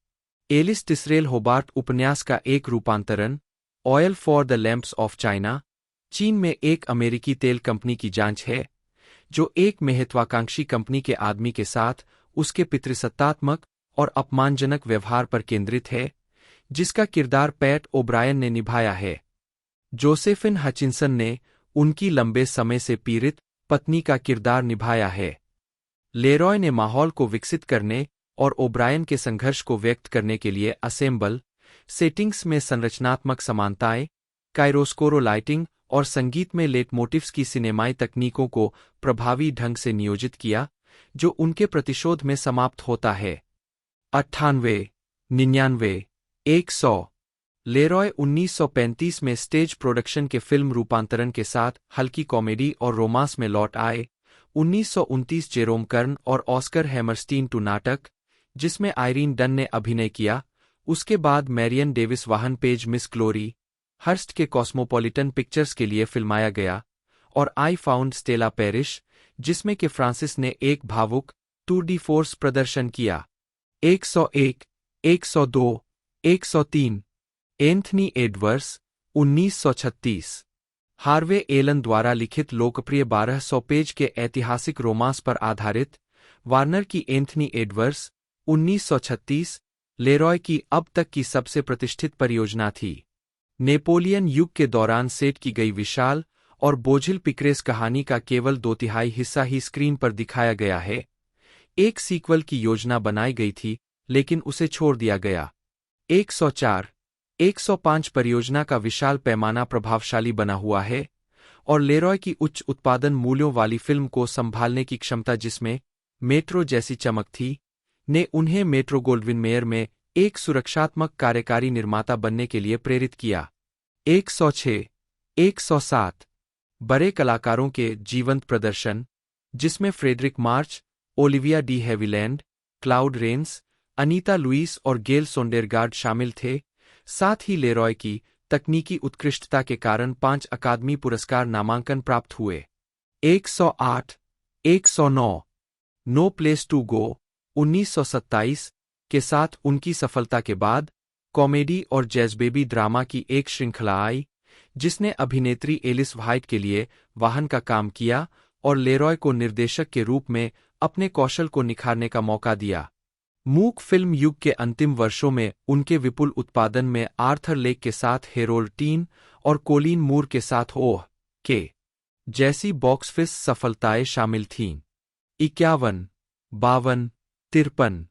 एलिस टिसरेल होबार्ट उपन्यास का एक रूपांतरण। Oil for the lamps of China चीन में एक अमेरिकी तेल कंपनी की जांच है जो एक महत्वाकांक्षी कंपनी के आदमी के साथ उसके पितृसत्तात्मक और अपमानजनक व्यवहार पर केंद्रित है, जिसका किरदार पैट ओब्रायन ने निभाया है। जोसेफिन हचिंसन ने उनकी लंबे समय से पीड़ित पत्नी का किरदार निभाया है। लेरॉय ने माहौल को विकसित करने और ओब्रायन के संघर्ष को व्यक्त करने के लिए असेंबल सेटिंग्स में संरचनात्मक समानताएं, काइरोस्कोरो लाइटिंग और संगीत में लेटमोटिव्स की सिनेमाई तकनीकों को प्रभावी ढंग से नियोजित किया, जो उनके प्रतिशोध में समाप्त होता है। 98, 99, 100। लेरॉय 1935 में स्टेज प्रोडक्शन के फिल्म रूपांतरण के साथ हल्की कॉमेडी और रोमांस में लौट आए। 1929 जेरोम कर्न और ऑस्कर हैमरस्टीन टू नाटक, जिसमें आइरीन डन ने अभिनय किया। उसके बाद मैरियन डेविस वाहन पेज मिस ग्लोरी हर्स्ट के कॉस्मोपॉलिटन पिक्चर्स के लिए फिल्माया गया, और आई फाउंड स्टेला पेरिश, जिसमें कि फ्रांसिस ने एक भावुक टूर डी फोर्स प्रदर्शन किया। 101, 102, 103। Anthony adverse 1936। हार्वे एलन द्वारा लिखित लोकप्रिय 1200 पेज के ऐतिहासिक रोमांस पर आधारित वार्नर की एंथनी एडवर्स 1936 लेरॉय की अब तक की सबसे प्रतिष्ठित परियोजना थी। नेपोलियन युग के दौरान सेट की गई विशाल और बोझिल पिक्रेस कहानी का केवल 2/3 हिस्सा ही स्क्रीन पर दिखाया गया है। एक सीक्वल की योजना बनाई गई थी, लेकिन उसे छोड़ दिया गया। 104, 105 परियोजना का विशाल पैमाना प्रभावशाली बना हुआ है, और लेरॉय की उच्च उत्पादन मूल्यों वाली फिल्म को संभालने की क्षमता, जिसमें मेट्रो जैसी चमक थी, ने उन्हें मेट्रो गोल्डविन मेयर में एक सुरक्षात्मक कार्यकारी निर्माता बनने के लिए प्रेरित किया। 106, 107। बड़े कलाकारों के जीवंत प्रदर्शन, जिसमें Frederic March, Olivia de Havilland, Claude Rains, Anita Louise और गेल सोंडेरगार्ड शामिल थे। साथ ही लेरॉय की तकनीकी उत्कृष्टता के कारण 5 अकादमी पुरस्कार नामांकन प्राप्त हुए। 108, 109। नो प्लेस टू गो 1927 के साथ उनकी सफलता के बाद कॉमेडी और जैज़बेबी ड्रामा की एक श्रृंखला आई, जिसने अभिनेत्री एलिस व्हाइट के लिए वाहन का काम किया और लेरॉय को निर्देशक के रूप में अपने कौशल को निखारने का मौका दिया। मूक फिल्म युग के अंतिम वर्षों में उनके विपुल उत्पादन में आर्थर लेक के साथ हेरोल्ड टीन और कोलिन मूर के साथ ओह के जैसी बॉक्स ऑफिस सफलताएं शामिल थीं। 51, 52, 53।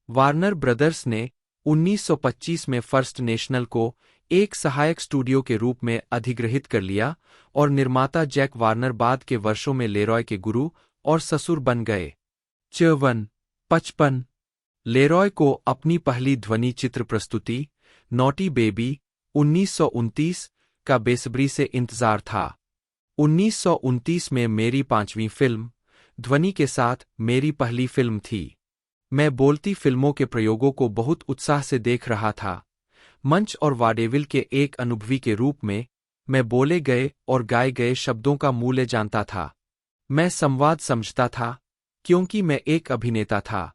वार्नर ब्रदर्स ने 1925 में फर्स्ट नेशनल को एक सहायक स्टूडियो के रूप में अधिग्रहित कर लिया, और निर्माता जैक वार्नर बाद के वर्षों में लेरॉय के गुरु और ससुर बन गए। 54, 55। लेरॉय को अपनी पहली ध्वनि चित्र प्रस्तुति नॉटी बेबी 1929 का बेसब्री से इंतजार था। 1929 में मेरी 5वीं फिल्म ध्वनि के साथ मेरी पहली फिल्म थी। मैं बोलती फिल्मों के प्रयोगों को बहुत उत्साह से देख रहा था। मंच और वाडेविल के एक अनुभवी के रूप में मैं बोले गए और गाए गए शब्दों का मूल्य जानता था। मैं संवाद समझता था, क्योंकि मैं एक अभिनेता था।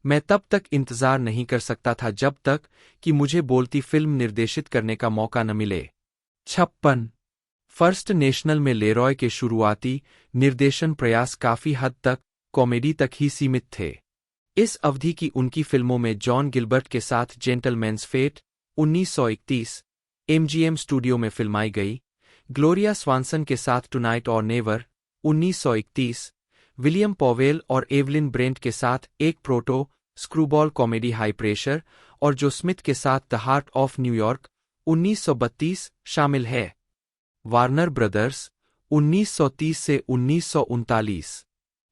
मैं तब तक इंतजार नहीं कर सकता था जब तक कि मुझे बोलती फिल्म निर्देशित करने का मौका न मिले। 56। फर्स्ट नेशनल में लेरॉय के शुरुआती निर्देशन प्रयास काफी हद तक कॉमेडी तक ही सीमित थे। इस अवधि की उनकी फिल्मों में जॉन गिलबर्ट के साथ जेंटलमैन्स फेट 1931 एमजीएम स्टूडियो में फिल्माई गई, ग्लोरिया स्वानसन के साथ टुनाइट और नेवर 1931, विलियम पॉवेल और एवलिन ब्रेंट के साथ एक proto screwball comedy high pressure, और जो स्मिथ के साथ द हार्ट ऑफ न्यूयॉर्क 1932 शामिल है। वार्नर ब्रदर्स 1930 से 1939।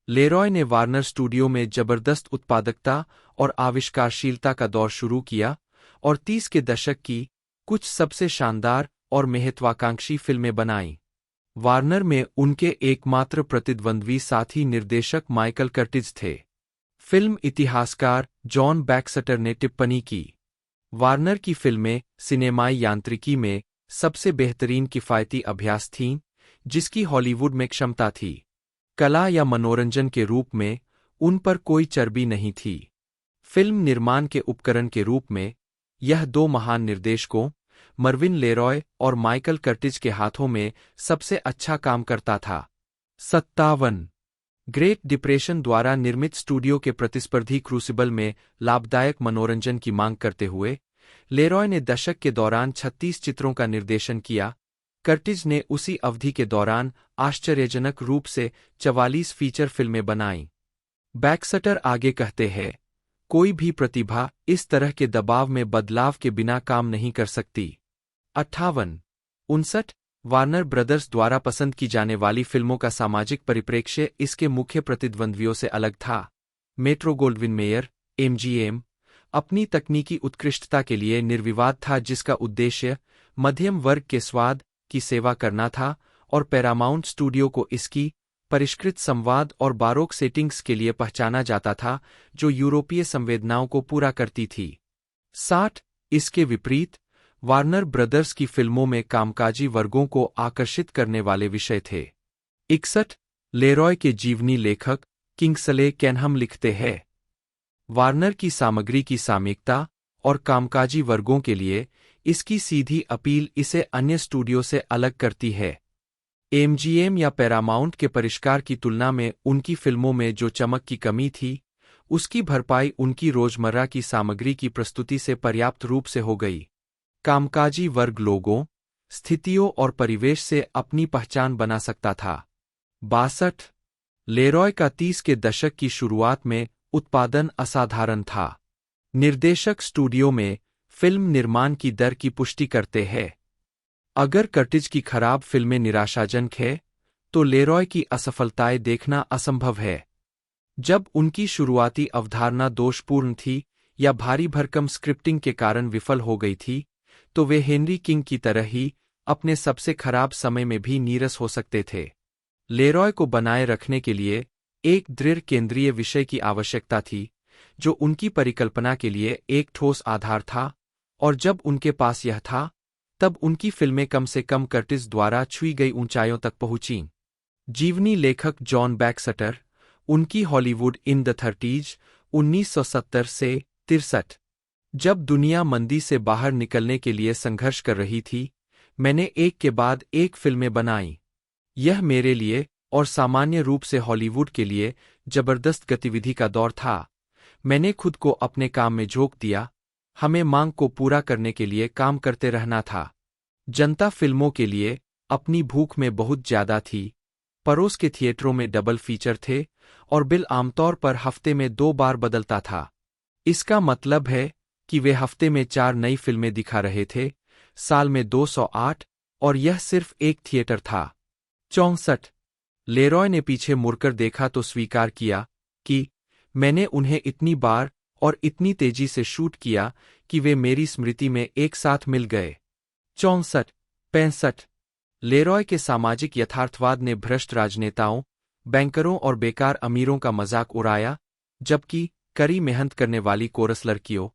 लेरॉय ने वार्नर स्टूडियो में जबरदस्त उत्पादकता और आविष्कारशीलता का दौर शुरू किया, और 30 के दशक की कुछ सबसे शानदार और महत्वाकांक्षी फिल्में बनाईं। वार्नर में उनके एकमात्र प्रतिद्वंद्वी साथी निर्देशक माइकल कर्टिज थे। फिल्म इतिहासकार जॉन बैक्सटर ने टिप्पणी की, वार्नर की फिल्में सिनेमाई यांत्रिकी में सबसे बेहतरीन किफायती अभ्यास थीं, जिसकी हॉलीवुड में क्षमता थी। कला या मनोरंजन के रूप में उन पर कोई चर्बी नहीं थी। फिल्म निर्माण के उपकरण के रूप में यह दो महान निर्देशकों मर्विन लेरॉय और माइकल कर्टिज के हाथों में सबसे अच्छा काम करता था। 57 ग्रेट डिप्रेशन द्वारा निर्मित स्टूडियो के प्रतिस्पर्धी क्रूसिबल में लाभदायक मनोरंजन की मांग करते हुए लेरॉय ने दशक के दौरान 36 चित्रों का निर्देशन किया। कर्टिज ने उसी अवधि के दौरान आश्चर्यजनक रूप से 44 फीचर फिल्में बनाईं। बैक्सटर आगे कहते हैं, कोई भी प्रतिभा इस तरह के दबाव में बदलाव के बिना काम नहीं कर सकती। 58 वार्नर ब्रदर्स द्वारा पसंद की जाने वाली फिल्मों का सामाजिक परिप्रेक्ष्य इसके मुख्य प्रतिद्वंद्वियों से अलग था। मेट्रो गोल्डविन मेयर MGM अपनी तकनीकी उत्कृष्टता के लिए निर्विवाद था, जिसका उद्देश्य मध्यम वर्ग के स्वाद की सेवा करना था, और पैरामाउंट स्टूडियो को इसकी परिष्कृत संवाद और बारोक सेटिंग्स के लिए पहचाना जाता था जो यूरोपीय संवेदनाओं को पूरा करती थी। 60 इसके विपरीत वार्नर ब्रदर्स की फिल्मों में कामकाजी वर्गों को आकर्षित करने वाले विषय थे। 61 लेरॉय के जीवनी लेखक किंग्सले कैनहम लिखते हैं, वार्नर की सामग्री की सामयिकता और कामकाजी वर्गों के लिए इसकी सीधी अपील इसे अन्य स्टूडियो से अलग करती है। MGM या पैरामाउंट के परिष्कार की तुलना में उनकी फिल्मों में जो चमक की कमी थी, उसकी भरपाई उनकी रोजमर्रा की सामग्री की प्रस्तुति से पर्याप्त रूप से हो गई। कामकाजी वर्ग लोगों, स्थितियों और परिवेश से अपनी पहचान बना सकता था। 62 लेरॉय का 30 के दशक की शुरुआत में उत्पादन असाधारण था। निर्देशक स्टूडियो में फिल्म निर्माण की दर की पुष्टि करते हैं। अगर कर्टिज की खराब फिल्में निराशाजनक है, तो लेरॉय की असफलताएं देखना असंभव है। जब उनकी शुरुआती अवधारणा दोषपूर्ण थी या भारी भरकम स्क्रिप्टिंग के कारण विफल हो गई थी, तो वे हेनरी किंग की तरह ही अपने सबसे खराब समय में भी नीरस हो सकते थे। लेरॉय को बनाए रखने के लिए एक दृढ़ केंद्रीय विषय की आवश्यकता थी, जो उनकी परिकल्पना के लिए एक ठोस आधार था, और जब उनके पास यह था, तब उनकी फिल्में कम से कम कर्टिज द्वारा छुई गई ऊंचाइयों तक पहुंचीं। जीवनी लेखक जॉन बैक्सटर, उनकी हॉलीवुड इन द 30s 1970 से 63 जब दुनिया मंदी से बाहर निकलने के लिए संघर्ष कर रही थी, मैंने एक के बाद एक फिल्में बनाईं। यह मेरे लिए और सामान्य रूप से हॉलीवुड के लिए जबरदस्त गतिविधि का दौर था। मैंने खुद को अपने काम में झोंक दिया। हमें मांग को पूरा करने के लिए काम करते रहना था। जनता फिल्मों के लिए अपनी भूख में बहुत ज्यादा थी। पड़ोस के थिएटरों में डबल फीचर थे और बिल आमतौर पर हफ्ते में 2 बार बदलता था। इसका मतलब है कि वे हफ्ते में 4 नई फिल्में दिखा रहे थे, साल में 208, और यह सिर्फ एक थिएटर था। 64 लेरॉय ने पीछे मुड़कर देखा तो स्वीकार किया कि मैंने उन्हें इतनी बार और इतनी तेजी से शूट किया कि वे मेरी स्मृति में एक साथ मिल गए। 64-65 लेरॉय के सामाजिक यथार्थवाद ने भ्रष्ट राजनेताओं, बैंकरों और बेकार अमीरों का मजाक उड़ाया, जबकि कड़ी मेहनत करने वाली कोरस लड़कियों,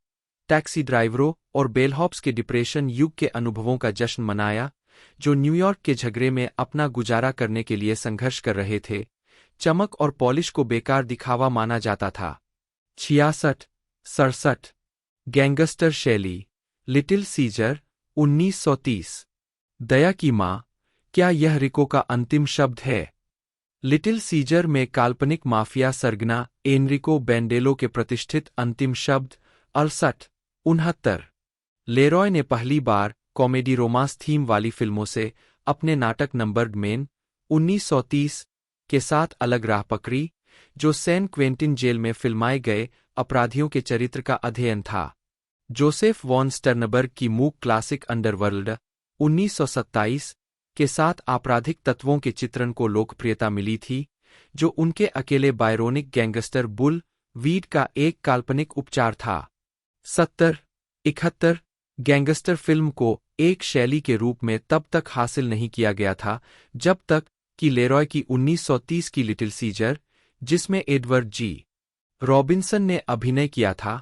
टैक्सी ड्राइवरों और बेलहॉप्स के डिप्रेशन युग के अनुभवों का जश्न मनाया, जो न्यूयॉर्क के झगड़े में अपना गुजारा करने के लिए संघर्ष कर रहे थे। चमक और पॉलिश को बेकार दिखावा माना जाता था। 66-67 गैंगस्टर शैली, लिटिल सीजर 1930 दया की मां, क्या यह रिको का अंतिम शब्द है? लिटिल सीजर में काल्पनिक माफिया सरगना एनरिको बेंडेलो के प्रतिष्ठित अंतिम शब्द 68-69 लेरॉय ने पहली बार कॉमेडी रोमांस थीम वाली फिल्मों से अपने नाटक नंबर्ड मैन 1930 के साथ अलग राह पकड़ी, जो सैन क्वेंटिन जेल में फिल्माए गए अपराधियों के चरित्र का अध्ययन था। जोसेफ वॉन स्टर्नबर्ग की मूक क्लासिक अंडरवर्ल्ड 1927 के साथ आपराधिक तत्वों के चित्रण को लोकप्रियता मिली थी, जो उनके अकेले बायरोनिक गैंगस्टर बुल वीड का एक काल्पनिक उपचार था। 70-71 गैंगस्टर फिल्म को एक शैली के रूप में तब तक हासिल नहीं किया गया था जब तक कि लेरॉय की 1930 की लिटिल सीजर, जिसमें एडवर्ड जी रॉबिन्सन ने अभिनय किया था,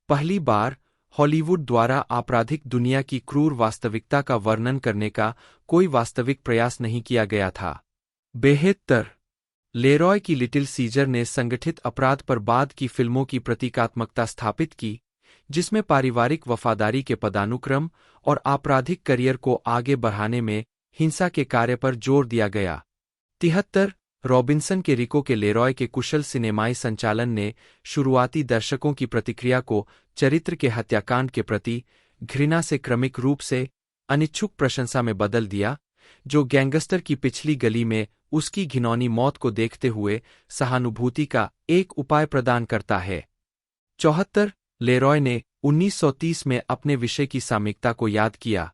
पहली बार हॉलीवुड द्वारा आपराधिक दुनिया की क्रूर वास्तविकता का वर्णन करने का कोई वास्तविक प्रयास नहीं किया गया था। 72 लेरॉय की लिटिल सीजर ने संगठित अपराध पर बाद की फिल्मों की प्रतीकात्मकता स्थापित की, जिसमें पारिवारिक वफादारी के पदानुक्रम और आपराधिक करियर को आगे बढ़ाने में हिंसा के कार्य पर जोर दिया गया। 73 रॉबिन्सन के रिको के लेरॉय के कुशल सिनेमाई संचालन ने शुरुआती दर्शकों की प्रतिक्रिया को चरित्र के हत्याकांड के प्रति घृणा से क्रमिक रूप से अनिच्छुक प्रशंसा में बदल दिया, जो गैंगस्टर की पिछली गली में उसकी घिनौनी मौत को देखते हुए सहानुभूति का एक उपाय प्रदान करता है। 74 लेरॉय ने 1930 में अपने विषय की सामयिकता को याद किया।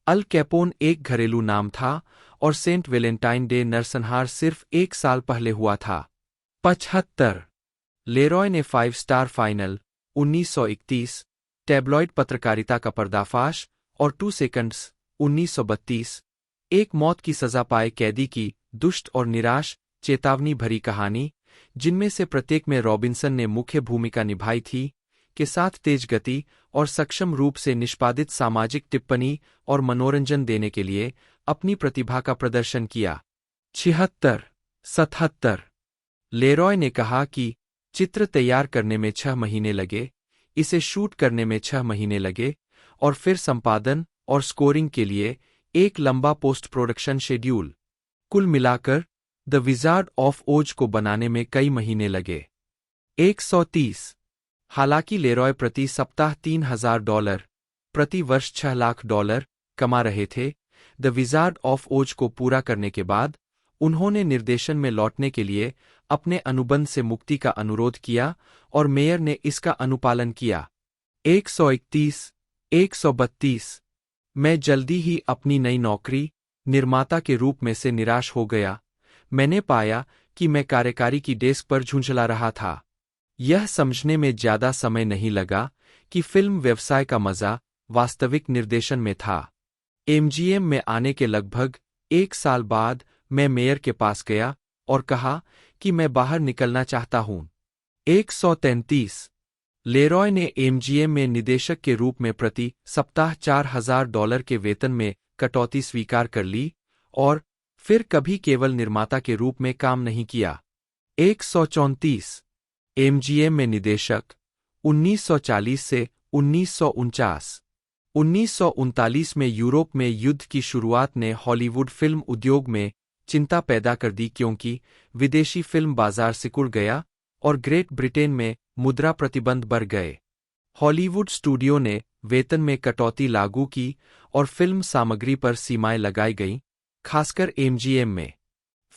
अल कैपोन एक घरेलू नाम था और सेंट वेलेंटाइन डे नरसंहार सिर्फ 1 साल पहले हुआ था। 75 लेरॉय ने 5 स्टार फाइनल 1931, टैब्लॉइड पत्रकारिता का पर्दाफाश और 2 सेकंड्स 1932, एक मौत की सजा पाए कैदी की दुष्ट और निराश चेतावनी भरी कहानी, जिनमें से प्रत्येक में रॉबिन्सन ने मुख्य भूमिका निभाई थी, के साथ तेज गति और सक्षम रूप से निष्पादित सामाजिक टिप्पणी और मनोरंजन देने के लिए अपनी प्रतिभा का प्रदर्शन किया। 76 लेरॉय ने कहा कि चित्र तैयार करने में 6 महीने लगे, इसे शूट करने में 6 महीने लगे और फिर संपादन और स्कोरिंग के लिए एक लंबा पोस्ट प्रोडक्शन शेड्यूल। कुल मिलाकर द विजार्ड ऑफ ओज को बनाने में कई महीने लगे। 130 हालांकि लेरॉय प्रति सप्ताह $3,000 प्रति वर्ष $6 लाख कमा रहे थे, द विजार्ड ऑफ ओज को पूरा करने के बाद उन्होंने निर्देशन में लौटने के लिए अपने अनुबंध से मुक्ति का अनुरोध किया और मेयर ने इसका अनुपालन किया। 131 132 मैं जल्दी ही अपनी नई नौकरी निर्माता के रूप में से निराश हो गया। मैंने पाया कि मैं कार्यकारी की डेस्क पर झुंझला रहा था। यह समझने में ज्यादा समय नहीं लगा कि फिल्म व्यवसाय का मजा वास्तविक निर्देशन में था। एमजीएम में आने के लगभग 1 साल बाद मैं मेयर के पास गया और कहा कि मैं बाहर निकलना चाहता हूं। 133 लेरॉय ने एमजीएम में निदेशक के रूप में प्रति सप्ताह $4,000 के वेतन में कटौती स्वीकार कर ली और फिर कभी केवल निर्माता के रूप में काम नहीं किया। 134 एमजीएम में निदेशक 1940 से 1949। 1939 में यूरोप में युद्ध की शुरुआत ने हॉलीवुड फिल्म उद्योग में चिंता पैदा कर दी, क्योंकि विदेशी फिल्म बाजार सिकुड़ गया और ग्रेट ब्रिटेन में मुद्रा प्रतिबंध बढ़ गए। हॉलीवुड स्टूडियो ने वेतन में कटौती लागू की और फिल्म सामग्री पर सीमाएं लगाई गईं, खासकर एमजीएम में।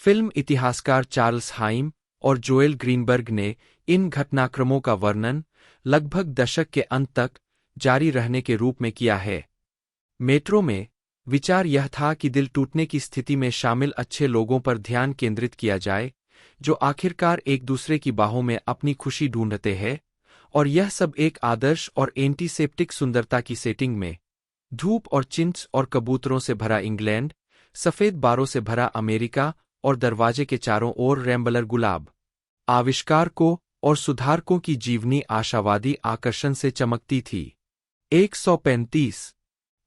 फिल्म इतिहासकार चार्ल्स हाइम और जोएल ग्रीनबर्ग ने इन घटनाक्रमों का वर्णन लगभग दशक के अंत तक जारी रहने के रूप में किया है। मेट्रो में विचार यह था कि दिल टूटने की स्थिति में शामिल अच्छे लोगों पर ध्यान केंद्रित किया जाए, जो आखिरकार एक दूसरे की बाहों में अपनी खुशी ढूंढते हैं, और यह सब एक आदर्श और एंटीसेप्टिक सुंदरता की सेटिंग में। धूप और चिंच और कबूतरों से भरा इंग्लैंड, सफेद बारों से भरा अमेरिका और दरवाजे के चारों ओर रैम्बलर गुलाब। आविष्कारकों और सुधारकों की जीवनी आशावादी आकर्षण से चमकती थी। 135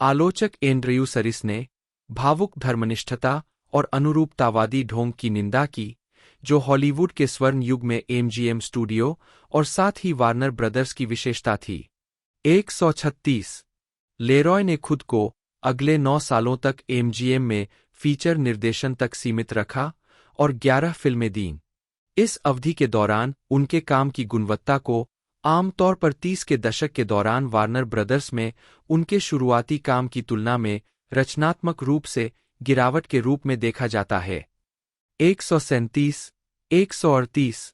आलोचक एंड्रयू सरिस ने भावुक धर्मनिष्ठता और अनुरूपतावादी ढोंग की निंदा की, जो हॉलीवुड के स्वर्ण युग में एमजीएम स्टूडियो और साथ ही वार्नर ब्रदर्स की विशेषता थी। 136 लेरॉय ने खुद को अगले 9 सालों तक एमजीएम में फीचर निर्देशन तक सीमित रखा और 11 फिल्में दीं। इस अवधि के दौरान उनके काम की गुणवत्ता को आमतौर पर 30 के दशक के दौरान वार्नर ब्रदर्स में उनके शुरुआती काम की तुलना में रचनात्मक रूप से गिरावट के रूप में देखा जाता है। 137 138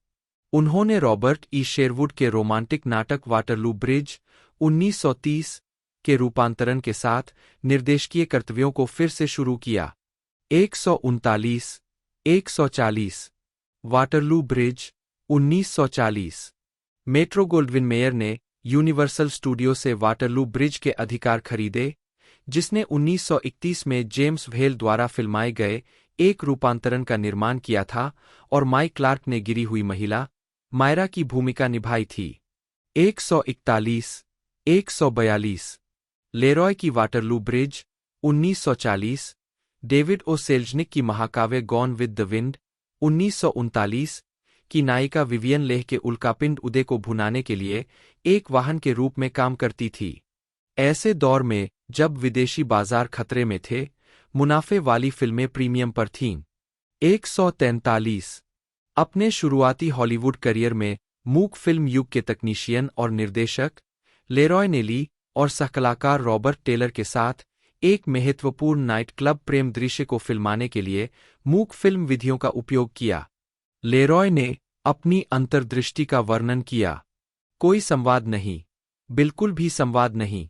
उन्होंने रॉबर्ट ई शेरवुड के रोमांटिक नाटक वाटरलू ब्रिज 1930 के रूपांतरण के साथ निर्देशकीय कर्तव्यों को फिर से शुरू किया। 139 140 Waterloo bridge 1940 metro Gold Wing mayor ने यूनिवर्सल स्टूडियो से वाटरलू ब्रिज के अधिकार खरीदे, जिसने 1931 में जेम्स व्हेल द्वारा फिल्माए गए एक रूपांतरण का निर्माण किया था और माइक क्लार्क ने गिरी हुई महिला मायरा की भूमिका निभाई थी। 141 142 लेरॉय की वाटरलू ब्रिज 1940, डेविड ओ सेल्जनिक की महाकाव्य गॉन विद द विंड 1939 की नायिका विवियन लेह के उल्कापिंड उदय को भुनाने के लिए एक वाहन के रूप में काम करती थी। ऐसे दौर में जब विदेशी बाजार खतरे में थे, मुनाफे वाली फिल्में प्रीमियम पर थीं। 143 अपने शुरुआती हॉलीवुड करियर में मूक फिल्म युग के तकनीशियन और निर्देशक लेरॉय नेली और सहकलाकार रॉबर्ट टेलर के साथ एक महत्वपूर्ण नाइट क्लब प्रेम दृश्य को फिल्माने के लिए मूक फिल्म विधियों का उपयोग किया। लेरॉय ने अपनी अंतर्दृष्टि का वर्णन किया। कोई संवाद नहीं, बिल्कुल भी संवाद नहीं।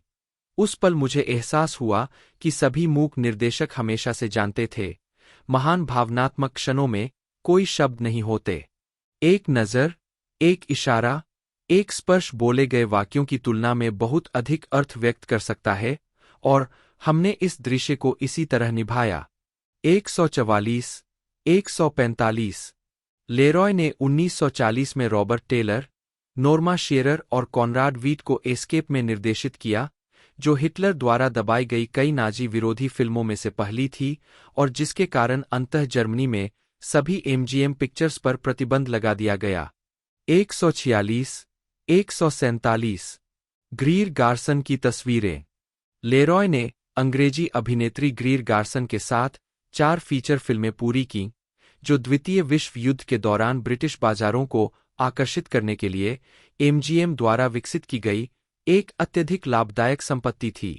उस पल मुझे एहसास हुआ कि सभी मूक निर्देशक हमेशा से जानते थे, महान भावनात्मक क्षणों में कोई शब्द नहीं होते। एक नज़र, एक इशारा, एक स्पर्श बोले गए वाक्यों की तुलना में बहुत अधिक अर्थ व्यक्त कर सकता है, और हमने इस दृश्य को इसी तरह निभाया। 144 145 लेरॉय ने 1940 में रॉबर्ट टेलर, नोर्मा शेरर और कॉनराड वीट को एस्केप में निर्देशित किया, जो हिटलर द्वारा दबाई गई कई नाजी विरोधी फिल्मों में से पहली थी और जिसके कारण अंततः जर्मनी में सभी एमजीएम पिक्चर्स पर प्रतिबंध लगा दिया गया। 146 147 ग्रीर गार्सन की तस्वीरें। लेरॉय ने अंग्रेजी अभिनेत्री ग्रीर गार्सन के साथ 4 फीचर फिल्में पूरी कीं, जो द्वितीय विश्व युद्ध के दौरान ब्रिटिश बाजारों को आकर्षित करने के लिए एमजीएम द्वारा विकसित की गई एक अत्यधिक लाभदायक संपत्ति थी।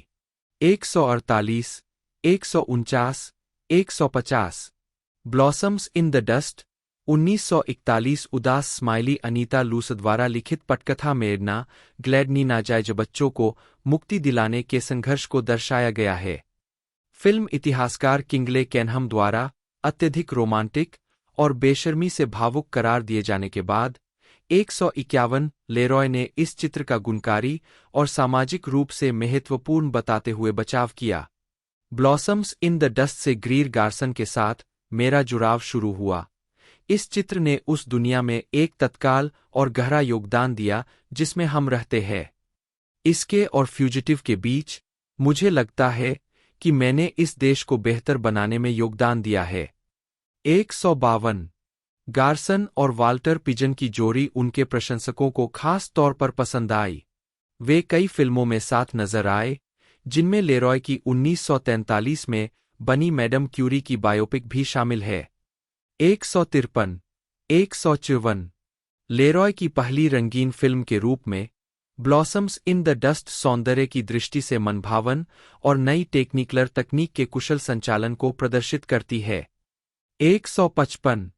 148 149 150 ब्लॉसम्स इन द डस्ट 1941 उदास स्माइली अनीता लूस द्वारा लिखित पटकथा मेडना ग्लैडनी नाजायज बच्चों को मुक्ति दिलाने के संघर्ष को दर्शाया गया है। फिल्म इतिहासकार किंगले कैनहम द्वारा अत्यधिक रोमांटिक और बेशर्मी से भावुक करार दिए जाने के बाद 151 लेरॉय ने इस चित्र का गुणकारी और सामाजिक रूप से महत्वपूर्ण बताते हुए बचाव किया। ब्लॉसम्स इन द डस्ट से ग्रीर गार्सन के साथ मेरा जुड़ाव शुरू हुआ। इस चित्र ने उस दुनिया में एक तत्काल और गहरा योगदान दिया जिसमें हम रहते हैं। इसके और फ्यूजिटिव के बीच मुझे लगता है कि मैंने इस देश को बेहतर बनाने में योगदान दिया है। 152 गार्सन और वाल्टर पिजन की जोड़ी उनके प्रशंसकों को खास तौर पर पसंद आई। वे कई फिल्मों में साथ नजर आए, जिनमें लेरॉय की 1943 में बनी मैडम क्यूरी की बायोपिक भी शामिल है। 153 154 लेरॉय की पहली रंगीन फिल्म के रूप में ब्लॉसम्स इन द डस्ट सौंदर्य की दृष्टि से मनभावन और नई टेक्निकलर तकनीक के कुशल संचालन को प्रदर्शित करती है। 155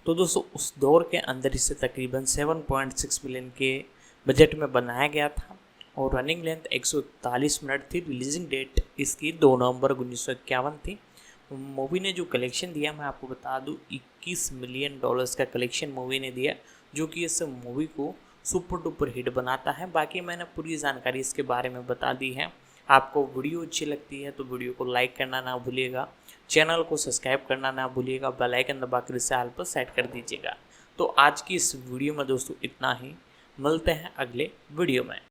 तो दोस्तों उस दौर के अंदर इसे तकरीबन 7.6 मिलियन के बजट में बनाया गया था और रनिंग लेंथ 141 मिनट थी। रिलीजिंग डेट इसकी 2 नवंबर 1951 थी। मूवी ने जो कलेक्शन दिया मैं आपको बता दूं, $21 मिलियन का कलेक्शन मूवी ने दिया, जो कि इस मूवी को सुपर डुपर हिट बनाता है। बाकी मैंने पूरी जानकारी इसके बारे में बता दी है। आपको वीडियो अच्छी लगती है तो वीडियो को लाइक करना ना भूलिएगा, चैनल को सब्सक्राइब करना ना भूलिएगा, बेल आइकन दबाकर इसे ऑल पर सेट कर दीजिएगा। तो आज की इस वीडियो में दोस्तों इतना ही, मिलते हैं अगले वीडियो में।